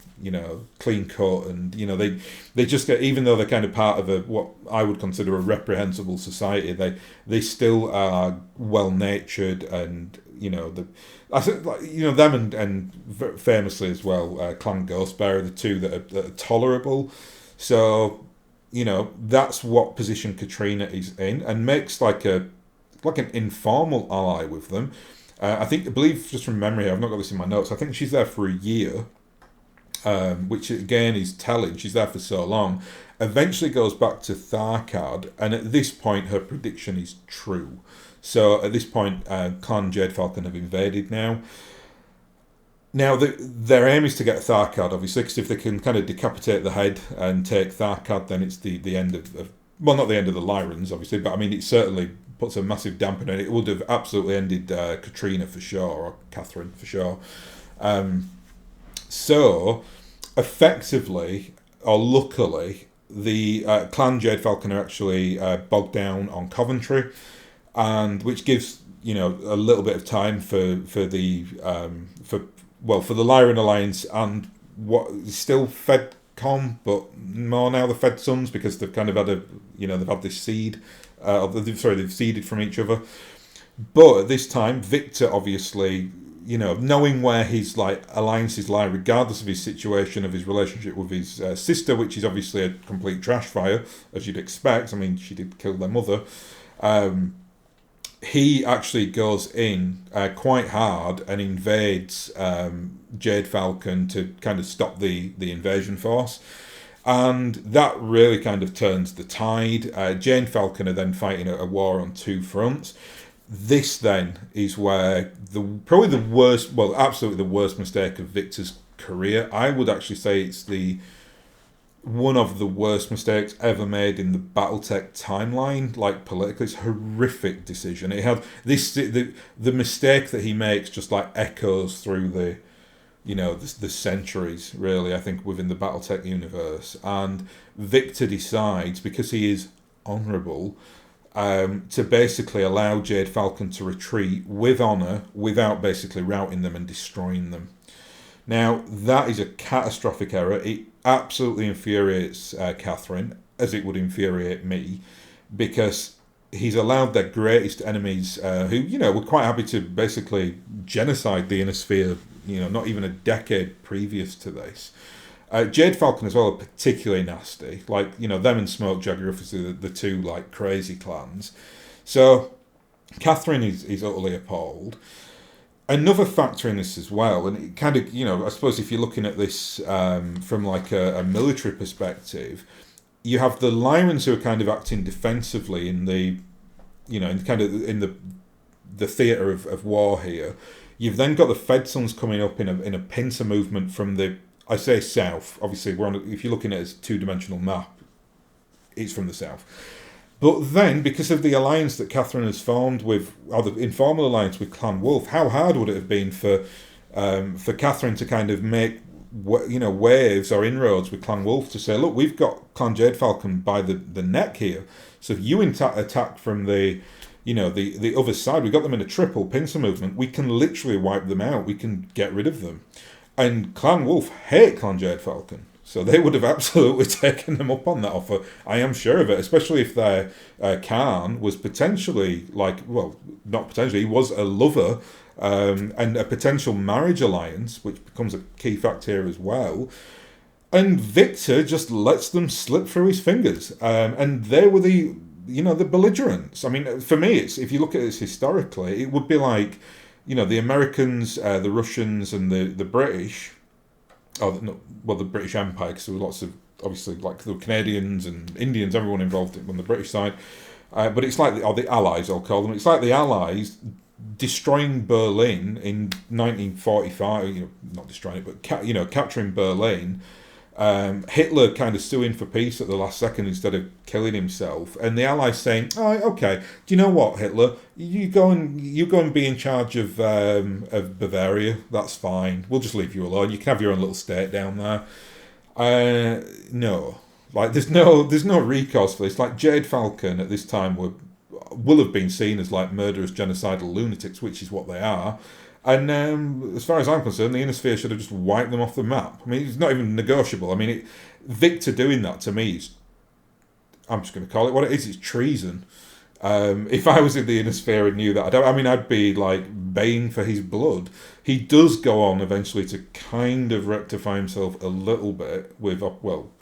clean cut, and they just get, even though they're kind of part of what I would consider a reprehensible society, they still are well natured, and I think them and famously as well, Clan Ghostbearer, the two that are tolerable. So that's what position Katrina is in, and makes an informal ally with them. I believe, just from memory, I've not got this in my notes, I think she's there for a year, which again is telling. She's there for so long. Eventually goes back to Tharkad, and at this point her prediction is true. So at this point, Clan Jade Falcon have invaded now. Now, their aim is to get Tharkad, obviously, because if they can kind of decapitate the head and take Tharkad, then it's the end of well, not the end of the Lyrans, obviously, but I mean, it certainly puts a massive damper on it. It would have absolutely ended Katrina for sure, or Katherine for sure. So, effectively, or luckily, the Clan Jade Falcon are actually bogged down on Coventry, and which gives a little bit of time for the Lyran Alliance and what is still Fedcom, but more now the Fed Sons, because they've kind of had they've had this seed. They've seeded from each other. But at this time, Victor obviously, knowing where his alliances lie, regardless of his situation, of his relationship with his sister, which is obviously a complete trash fire, as you'd expect. I mean, she did kill their mother. he actually goes in quite hard and invades Jade Falcon to kind of stop the invasion force. And that really kind of turns the tide. Jade Falcon are then fighting a war on two fronts. This then is where probably the worst, well, absolutely the worst mistake of Victor's career. I would actually say it's one of the worst mistakes ever made in the BattleTech timeline, like politically. It's a horrific decision. It had the mistake that he makes just like echoes through the centuries, really, I think, within the BattleTech universe. And Victor decides, because he is honourable, to basically allow Jade Falcon to retreat with honour without basically routing them and destroying them. Now, that is a catastrophic error. It absolutely infuriates Katherine, as it would infuriate me, because he's allowed their greatest enemies, who, were quite happy to basically genocide the Inner Sphere, not even a decade previous to this. Jade Falcon as well are particularly nasty. Like, them and Smokejagger are obviously the two, like, crazy clans. So, Katherine is utterly appalled. Another factor in this as well, and it kind of, I suppose if you're looking at this from like a military perspective, you have the Lyrans who are kind of acting defensively in the theatre of war here. You've then got the Fedsons coming up in a pincer movement from the, I say south, obviously if you're looking at it as a two-dimensional map, it's from the south. But then, because of the alliance that Katherine has formed with, or the informal alliance with Clan Wolf, how hard would it have been for Katherine to kind of make waves or inroads with Clan Wolf to say, look, we've got Clan Jade Falcon by the neck here. So if you attack from the other side, we got them in a triple pincer movement. We can literally wipe them out. We can get rid of them. And Clan Wolf hate Clan Jade Falcon. So they would have absolutely taken them up on that offer. I am sure of it, especially if their Khan was potentially, not potentially, he was a lover and a potential marriage alliance, which becomes a key factor here as well. And Victor just lets them slip through his fingers. And they were the belligerents. I mean, for me, if you look at this historically, it would be like, the Americans, the Russians, and the British. The British Empire, because there were lots of, obviously, like the Canadians and Indians, everyone involved on the British side. But it's like, the Allies, I'll call them. It's like the Allies destroying Berlin in 1945, not destroying it, but capturing Berlin. Hitler kind of suing for peace at the last second instead of killing himself, and the Allies saying, "Oh, okay. Do you know what, Hitler? You go and be in charge of Bavaria. That's fine. We'll just leave you alone. You can have your own little state down there." No, like there's no recourse for this. Like Jade Falcon at this time will have been seen as like murderous, genocidal lunatics, which is what they are. And as far as I'm concerned, the Inner Sphere should have just wiped them off the map. I mean, it's not even negotiable. I mean, Victor doing that to me I'm just going to call it what it is. It's treason. If I was in the Inner Sphere and knew that, I'd be like baying for his blood. He does go on eventually to kind of rectify himself a little bit with,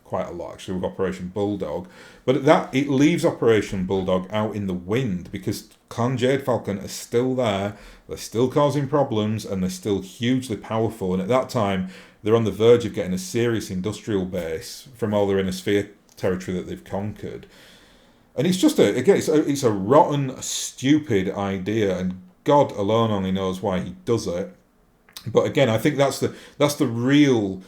quite a lot actually, with Operation Bulldog. But it leaves Operation Bulldog out in the wind because Clan Jade Falcon are still there. They're still causing problems and they're still hugely powerful. And at that time, they're on the verge of getting a serious industrial base from all their Inner Sphere territory that they've conquered. And it's just it's a rotten, stupid idea, and God alone only knows why he does it. But again, I think that's the real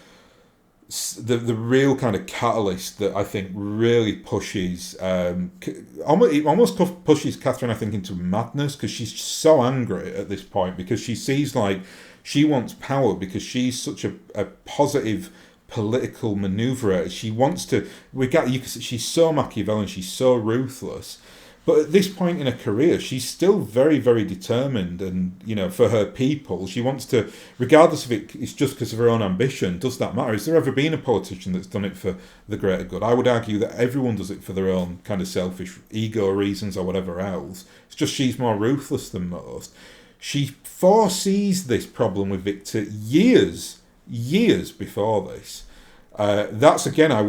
kind of catalyst that I think really pushes almost pushes Katherine, I think, into madness, because she's so angry at this point because she sees like she wants power because she's such a positive political maneuverer. She wants to she's so Machiavellian, she's so ruthless. But at this point in her career, she's still very, very determined, and for her people, she wants to, regardless of it's just because of her own ambition. Does that matter? Has there ever been a politician that's done it for the greater good? I would argue that everyone does it for their own kind of selfish ego reasons or whatever else. It's just she's more ruthless than most. She foresees this problem with Victor years before this. That's again, I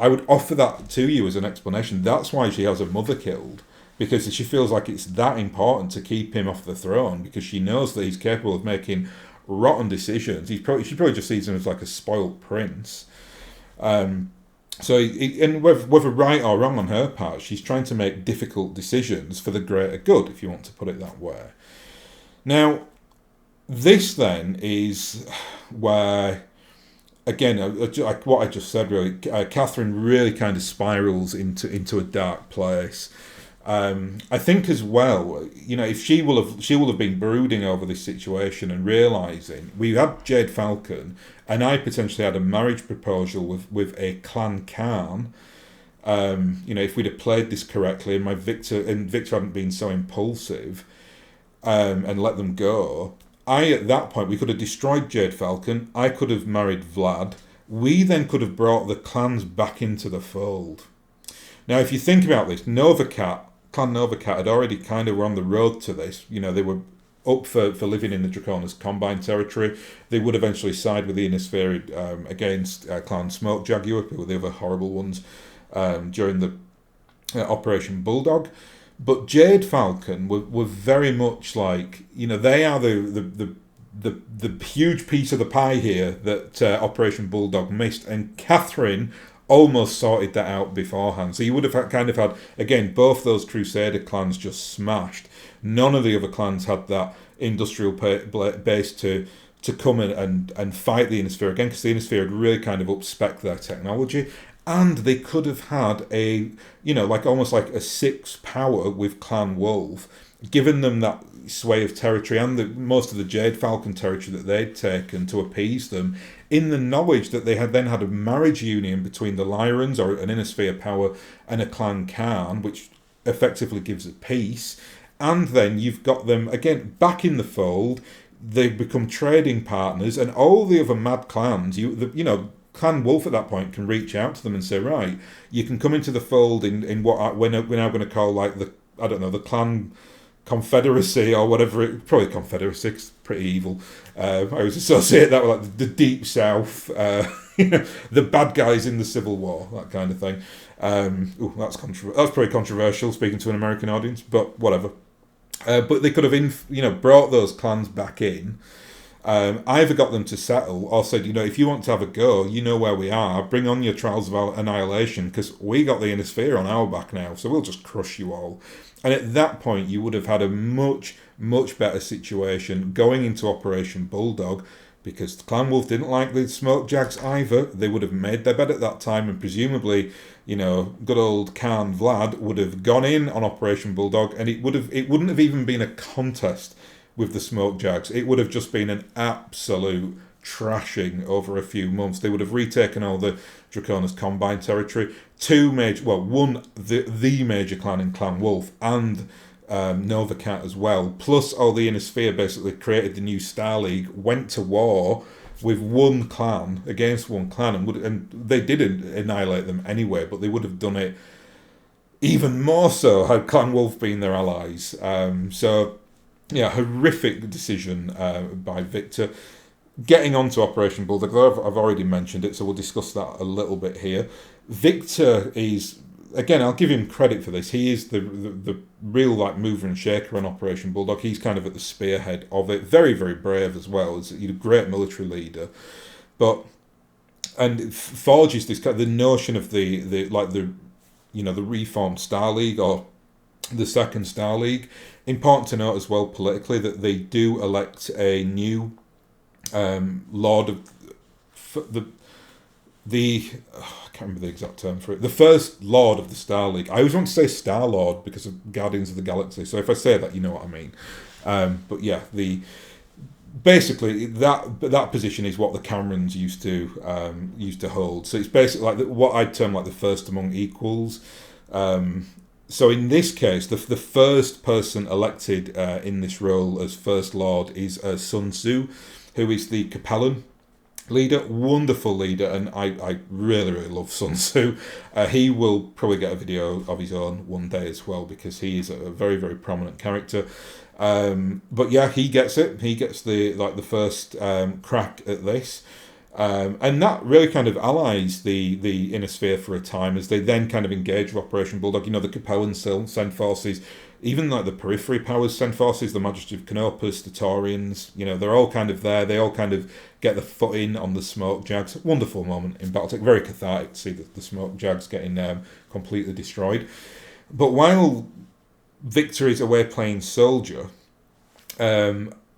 would offer that to you as an explanation. That's why she has her mother killed, because she feels like it's that important to keep him off the throne, because she knows that he's capable of making rotten decisions. She probably just sees him as like a spoilt prince. And whether right or wrong on her part, she's trying to make difficult decisions for the greater good, if you want to put it that way. Now, this then is where, again, like what I just said, really, Katherine really kind of spirals into a dark place. I think as well, if she will have been brooding over this situation and realising we had Jade Falcon, and I potentially had a marriage proposal with a clan Khan. If we'd have played this correctly, and Victor hadn't been so impulsive, and let them go, at that point we could have destroyed Jade Falcon. I could have married Vlad. We then could have brought the clans back into the fold. Now, if you think about this, Clan Novacat had already kind of were on the road to this. They were up for living in the Draconis Combine territory. They would eventually side with the Innisphere against Clan Smoke Jaguar, who were the other horrible ones, during the Operation Bulldog. But Jade Falcon were very much like, they are the huge piece of the pie here that Operation Bulldog missed, and Katherine almost sorted that out beforehand. So you would have kind of had, again, both those Crusader clans just smashed. None of the other clans had that industrial base to come in and fight the Innisphere again, because the Innisphere had really kind of up-spec'd their technology. And they could have had almost like a 6 power with Clan Wolf, given them that sway of territory and most of the Jade Falcon territory that they'd taken to appease them, in the knowledge that they had then had a marriage union between the Lyrans, or an Innisphere power, and a Clan Khan, which effectively gives a peace. And then you've got them, again, back in the fold. They've become trading partners, and all the other mad clans, Clan Wolf at that point can reach out to them and say, right, you can come into the fold in what we're now going to call like the Clan Confederacy, or whatever probably Confederacy, 'cause it's pretty evil. I always associate that with like the Deep South, the bad guys in the Civil War, that kind of thing. That's pretty controversial, speaking to an American audience, but whatever. But they could have brought those clans back in, either got them to settle, or said, if you want to have a go, where we are, bring on your Trials of Annihilation, because we got the Innisphere on our back now, so we'll just crush you all. And at that point, you would have had a much, much better situation going into Operation Bulldog, because Clan Wolf didn't like the Smoke Jags either. They would have made their bed at that time, and presumably, good old Khan Vlad would have gone in on Operation Bulldog, and it wouldn't have even been a contest with the Smoke Jags. It would have just been an absolute trashing over a few months. They would have retaken all the Draconis Combine territory. The major clan in Clan Wolf, and Novacat as well, plus all the Innisphere basically created the new Star League, went to war with one clan against one clan, and they didn't annihilate them anyway, but they would have done it even more so had Clan Wolf been their allies. Horrific decision by Victor. Getting on to Operation Bulldog, I've already mentioned it, so we'll discuss that a little bit here. Victor is, again, I'll give him credit for this. He is the real mover and shaker on Operation Bulldog. He's kind of at the spearhead of it. Very, very brave as well. He's a great military leader, and it forges this the notion of the reformed Star League, or the second Star League. Important to note as well politically that they do elect a new Lord of I can't remember the exact term for it. The first Lord of the Star League. I always want to say Star Lord because of Guardians of the Galaxy. So if I say that, you know what I mean. But yeah, basically that position is what the Camerons used to hold. So it's basically like what I'd term like the first among equals. So in this case, the first person elected in this role as First Lord is Sun Tzu, who is the Capellan leader, wonderful leader, and I really, really love Sun Tzu. He will probably get a video of his own one day as well, because he is a very, very prominent character. But yeah, he gets it. He gets the first crack at this. And that really kind of allies the inner sphere for a time as they then kind of engage with Operation Bulldog. The Capellans still send forces, even like the periphery powers send forces, the Majesty of Canopus, the Taurians, they're all kind of there. They all kind of get the foot in on the smoke jags. Wonderful moment in BattleTech. Very cathartic to see the smoke jags getting completely destroyed. But while Victor is away playing soldier,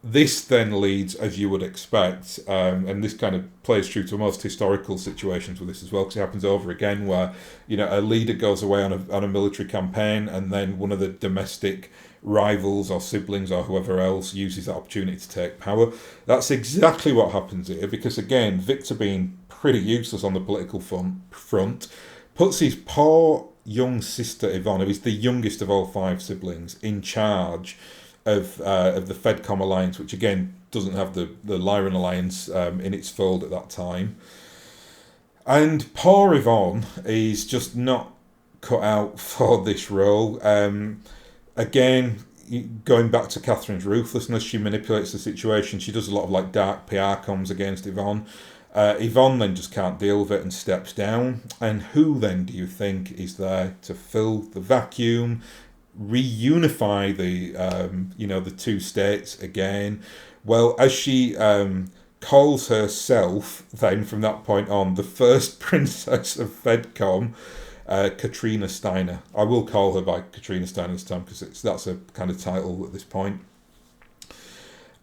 this then leads, as you would expect, and this kind of plays true to most historical situations with this as well, because it happens over again where, a leader goes away on a military campaign and then one of the domestic rivals or siblings or whoever else uses that opportunity to take power. That's exactly what happens here, because again, Victor being pretty useless on the political front puts his poor young sister Yvonne, who is the youngest of all 5 siblings, in charge of the Fedcom alliance, which again doesn't have the Lyran alliance in its fold at that time. And poor Yvonne is just not cut out for this role. Again, going back to Katherine's ruthlessness, she manipulates the situation. She does a lot of dark PR comms against Yvonne. Yvonne then just can't deal with it and steps down. And who then do you think is there to fill the vacuum, reunify the two states again? Well, as she calls herself then from that point on the first princess of Fedcom, Katrina Steiner. I will call her by Katrina Steiner this time because that's a kind of title at this point.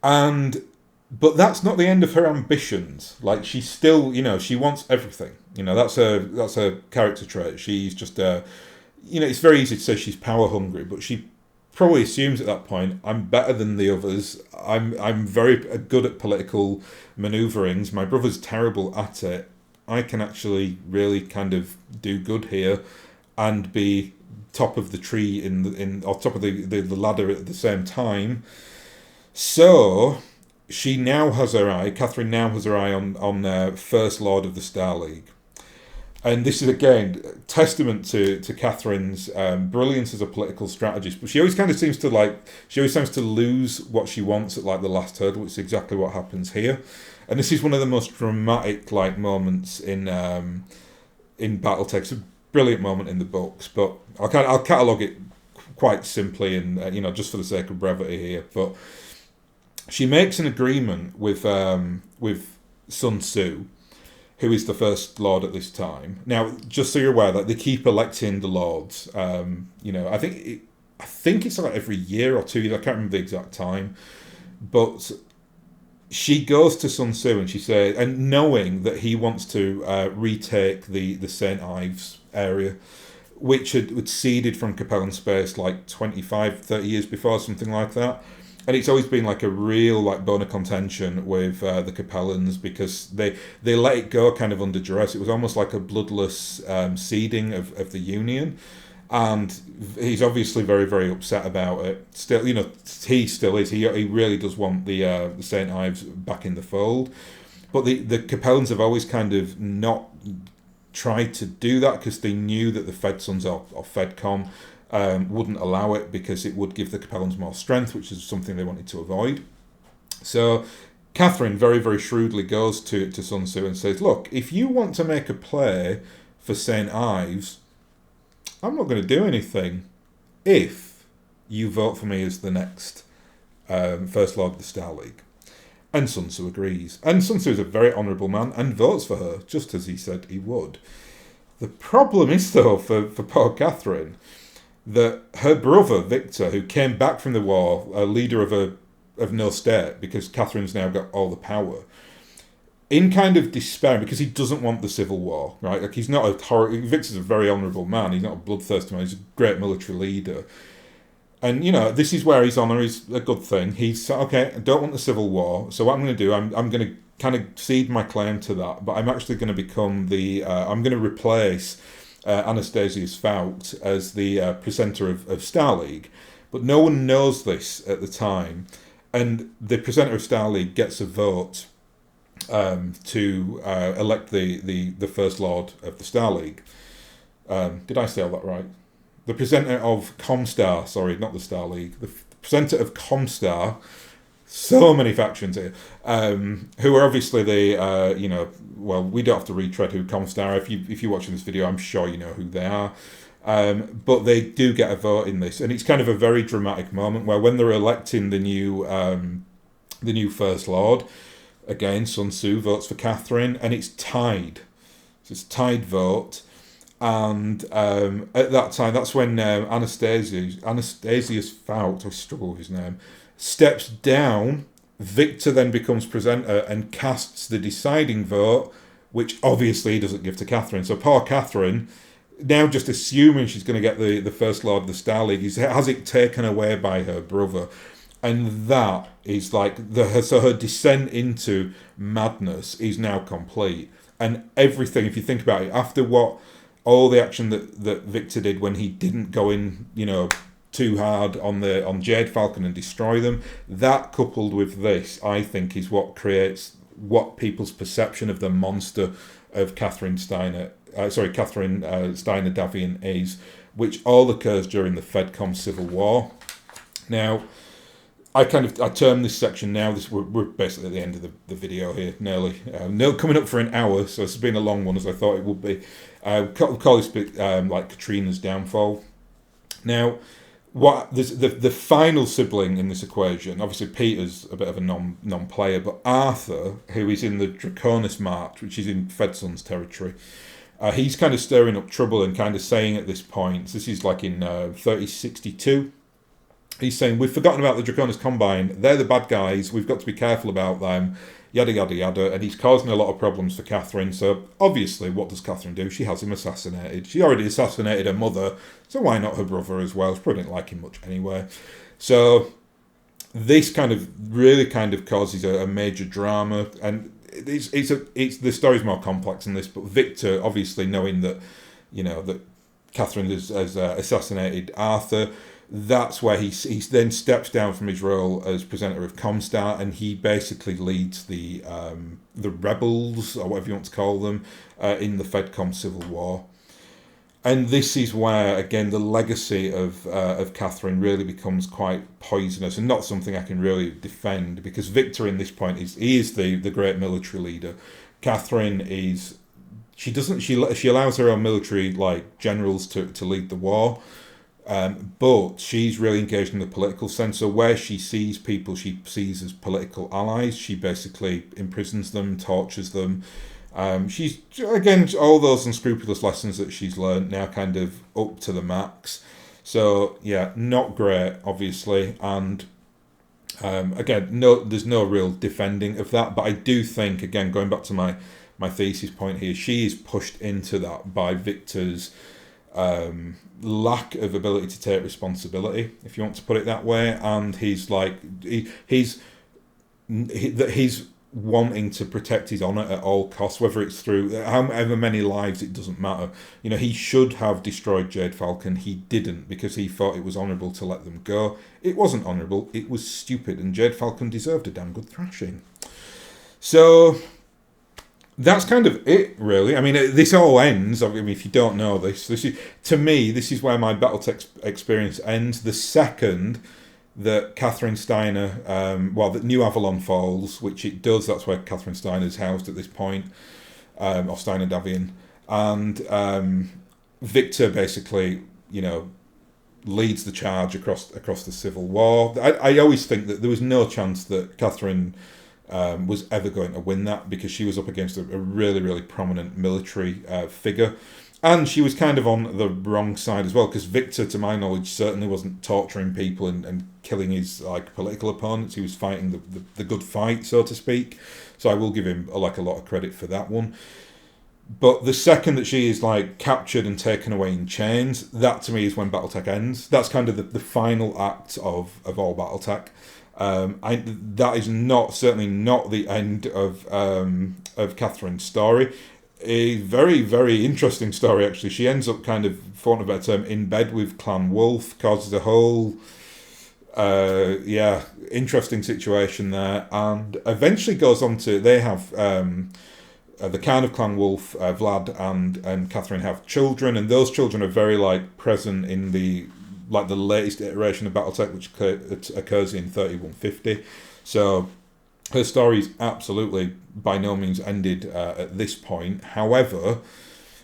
But that's not the end of her ambitions. She's still, she wants everything. That's a character trait. She's just it's very easy to say she's power hungry, but she probably assumes at that point, I'm better than the others. I'm very good at political maneuverings. My brother's terrible at it. I can actually really kind of do good here and be top of the tree or top of the ladder at the same time. So Katherine now has her eye on First Lord of the Star League. And this is, again, testament to Katherine's brilliance as a political strategist. But she always kind of seems to lose what she wants at the last hurdle, which is exactly what happens here. And this is one of the most dramatic moments in BattleTech. It's a brilliant moment in the books, but I'll catalogue it quite simply and just for the sake of brevity here. But she makes an agreement with Sun Tzu, who is the first lord at this time. Now, just so you're aware that they keep electing the lords. I think it's every year or 2 years. I can't remember the exact time, but she goes to Sun Tzu and she says, and knowing that he wants to retake the St. Ives area, which had ceded from Capellan space 25-30 years before, something like that. And it's always been a real bone of contention with the Capellans because they let it go kind of under duress. It was almost like a bloodless ceding of the Union. And he's obviously very, very upset about it. Still, he still is. He really does want the St. Ives back in the fold. But the Capellans have always kind of not tried to do that because they knew that the Fedsons or Fedcom wouldn't allow it because it would give the Capellans more strength, which is something they wanted to avoid. So Katherine very, very shrewdly goes to Sun Tzu and says, look, if you want to make a play for St. Ives, I'm not going to do anything if you vote for me as the next First Lord of the Star League. And Sun Tzu agrees. And Sun Tzu is a very honourable man and votes for her, just as he said he would. The problem is, though, for poor Katherine, that her brother, Victor, who came back from the war, a leader of no state, because Katherine's now got all the power, in kind of despair, because he doesn't want the civil war, right? He's not Victor's a very honourable man, he's not a bloodthirsty man, he's a great military leader. And, this is where his honour is a good thing. He's, okay, I don't want the civil war, so what I'm going to do, I'm going to kind of cede my claim to that, but I'm actually going to become I'm going to replace Anastasius Fought as the presenter of Star League. But no one knows this at the time, and the presenter of Star League gets a vote to elect the First Lord of the Star League. Did I say all that right? The presenter of Comstar, sorry, not the Star League. The presenter of Comstar so many factions here, who are obviously the well, we don't have to retread who Comstar. If you're watching this video, I'm sure you know who they are. But they do get a vote in this, and it's kind of a very dramatic moment where when they're electing the new First Lord, again Sun Tzu votes for Katherine, and it's tied. So it's a tied vote. And at that time, that's when Anastasius Fout, I struggle with his name, steps down. Victor then becomes presenter and casts the deciding vote, which obviously he doesn't give to Katherine. So poor Katherine, now just assuming she's going to get the First Lord of the Star League, has it taken away by her brother. And that is like, so her descent into madness is now complete. And everything, if you think about it, after all the action that Victor did when he didn't go in, too hard on Jade Falcon and destroy them, that coupled with this, I think, is what creates what people's perception of the monster of Katherine Steiner-Davion is, which all occurs during the FedCom Civil War. Now, I term this section now. We're basically at the end of the video here, nearly. Coming up for an hour, so it's been a long one as I thought it would be. Call this bit like Katrina's downfall. Now, the final sibling in this equation, obviously Peter's a bit of a non-player, but Arthur, who is in the Draconis March, which is in Fedson's territory, he's kind of stirring up trouble and kind of saying at this point, this is like in 3062, he's saying, we've forgotten about the Draconis Combine, they're the bad guys, we've got to be careful about them, yada yada yada, and he's causing a lot of problems for Katherine. So obviously, what does Katherine do? She has him assassinated. She already assassinated her mother, so why not her brother as well? She probably didn't like him much anyway. So this really causes a major drama, and it's the story's more complex than this. But Victor, obviously knowing that that Katherine has assassinated Arthur, that's where he then steps down from his role as presenter of Comstar, and he basically leads the rebels, or whatever you want to call them, in the FedCom Civil War. And this is where, again, the legacy of Katherine really becomes quite poisonous, and not something I can really defend, because Victor in this point is the great military leader. Katherine is, she allows her own military generals to lead the war. But she's really engaged in the political sense. So where she sees people she sees as political allies, she basically imprisons them, tortures them. She's, again, all those unscrupulous lessons that she's learned now kind of up to the max. So, yeah, not great, obviously. And, again, there's no real defending of that. But I do think, again, going back to my thesis point here, she is pushed into that by Victor's lack of ability to take responsibility, if you want to put it that way, and he's wanting to protect his honour at all costs, whether it's through however many lives, it doesn't matter. He should have destroyed Jade Falcon. He didn't, because he thought it was honourable to let them go. It wasn't honourable, it was stupid, and Jade Falcon deserved a damn good thrashing. So that's kind of it, really. I mean, this all ends. I mean, if you don't know this is, to me, this is where my BattleTech experience ends. The second that Katherine Steiner, that New Avalon falls, which it does, that's where Katherine Steiner is housed at this point, or Steiner-Davion, and Victor basically, leads the charge across the Civil War. I always think that there was no chance that Katherine was ever going to win that, because she was up against a really, really prominent military figure. And she was kind of on the wrong side as well, because Victor, to my knowledge, certainly wasn't torturing people and killing his political opponents. He was fighting the good fight, so to speak. So I will give him a lot of credit for that one. But the second that she is captured and taken away in chains, that to me is when BattleTech ends. That's kind of the final act of all BattleTech. That is certainly not the end of Katherine's story. A very, very interesting story, actually. She ends up kind of, for want of a better term, in bed with Clan Wolf, causes a whole interesting situation there, and eventually goes on to, they have the Khan of Clan Wolf, Vlad and Katherine have children, and those children are very present in the like the latest iteration of BattleTech, which occurs in 3150. So her story is absolutely by no means ended at this point. However,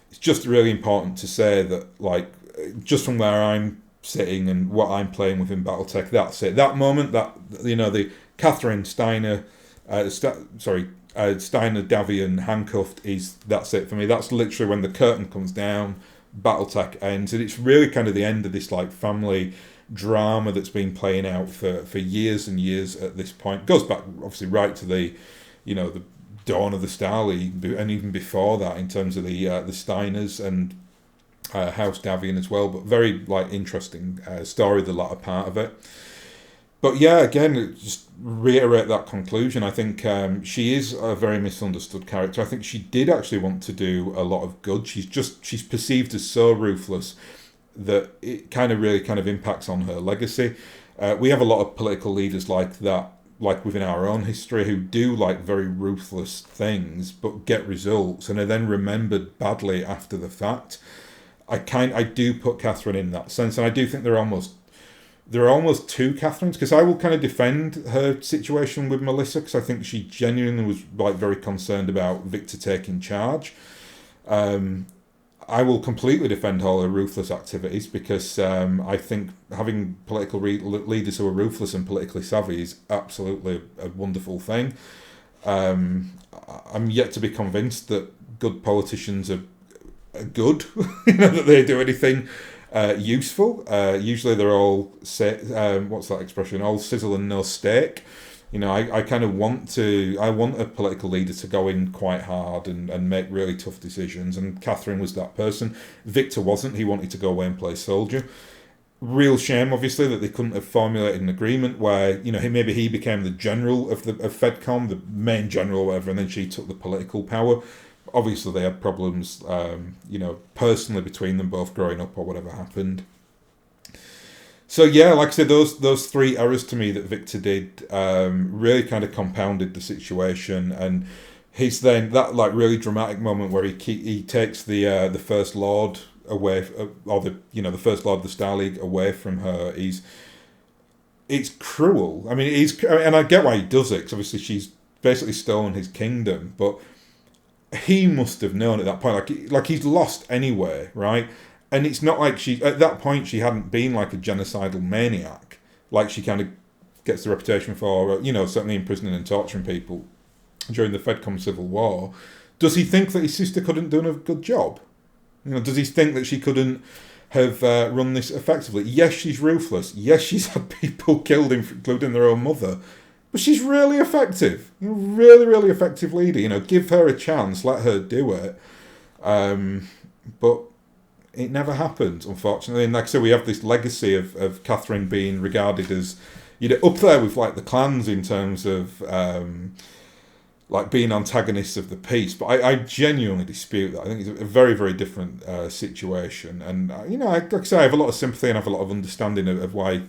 it's just really important to say that, like, just from where I'm sitting and what I'm playing within BattleTech, that's it. That moment, that, you know, the Katherine Steiner-Davion handcuffed that's it for me. That's literally when the curtain comes down, BattleTech ends, and it's really kind of the end of this like family drama that's been playing out for years and years at this point. It goes back obviously right to the dawn of the Star League, and even before that in terms of the Steiners and House Davion as well. But very like interesting story, the latter part of it. But yeah, again, just reiterate that conclusion. I think she is a very misunderstood character. I think she did actually want to do a lot of good. She's perceived as so ruthless that it really impacts on her legacy. We have a lot of political leaders like that, like within our own history, who do like very ruthless things but get results and are then remembered badly after the fact. I do put Katherine in that sense, and I do think there are almost two Katherines, because I will kind of defend her situation with Melissa, because I think she genuinely was like very concerned about Victor taking charge. I will completely defend all her ruthless activities, because I think having political leaders who are ruthless and politically savvy is absolutely a wonderful thing. I'm yet to be convinced that good politicians are good, that they do anything useful. Usually they're all what's that expression? All sizzle and no steak. I kind of want a political leader to go in quite hard and make really tough decisions, and Katherine was that person. Victor wasn't. He wanted to go away and play soldier. Real shame, obviously, that they couldn't have formulated an agreement where, maybe he became the general of FedCom, the main general or whatever, and then she took the political power. Obviously, they had problems, personally between them both growing up or whatever happened. So yeah, like I said, those three errors to me that Victor did really kind of compounded the situation, and he's then that like really dramatic moment where he takes the First Lord away, or the First Lord of the Star League away from her. It's cruel. I mean, and I get why he does it, because obviously she's basically stolen his kingdom, but he must have known at that point, like he's lost anyway, right? And it's not like at that point she hadn't been like a genocidal maniac, like she kind of gets the reputation for, certainly imprisoning and torturing people during the FedCom Civil War. Does he think that his sister couldn't do a good job? Does he think that she couldn't have run this effectively? Yes, she's ruthless. Yes, she's had people killed, including their own mother. But she's really effective. Really, really effective leader. Give her a chance. Let her do it. But it never happened, unfortunately. And like I said, we have this legacy of Katherine being regarded as, up there with like the clans in terms of like being antagonists of the peace. But I genuinely dispute that. I think it's a very, very different situation. And like I say, I have a lot of sympathy and I have a lot of understanding of why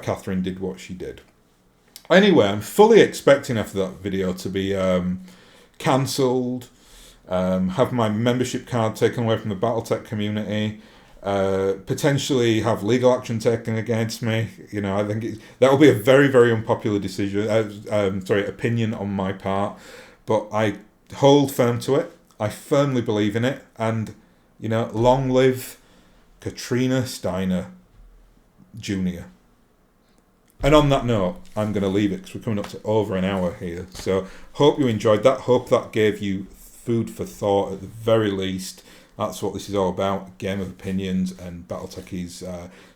Katherine did what she did. Anyway, I'm fully expecting after that video to be cancelled, have my membership card taken away from the BattleTech community, potentially have legal action taken against me. I think that will be a very, very unpopular opinion on my part, but I hold firm to it. I firmly believe in it, and long live Katrina Steiner Jr. And on that note, I'm going to leave it because we're coming up to over an hour here. So hope you enjoyed that. Hope that gave you food for thought at the very least. That's what this is all about, game of opinions, and BattleTech is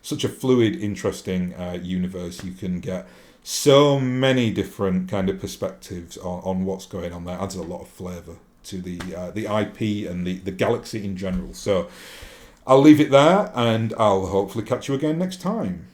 such a fluid, interesting universe. You can get so many different kind of perspectives on what's going on there. Adds a lot of flavour to the IP and the galaxy in general. So I'll leave it there, and I'll hopefully catch you again next time.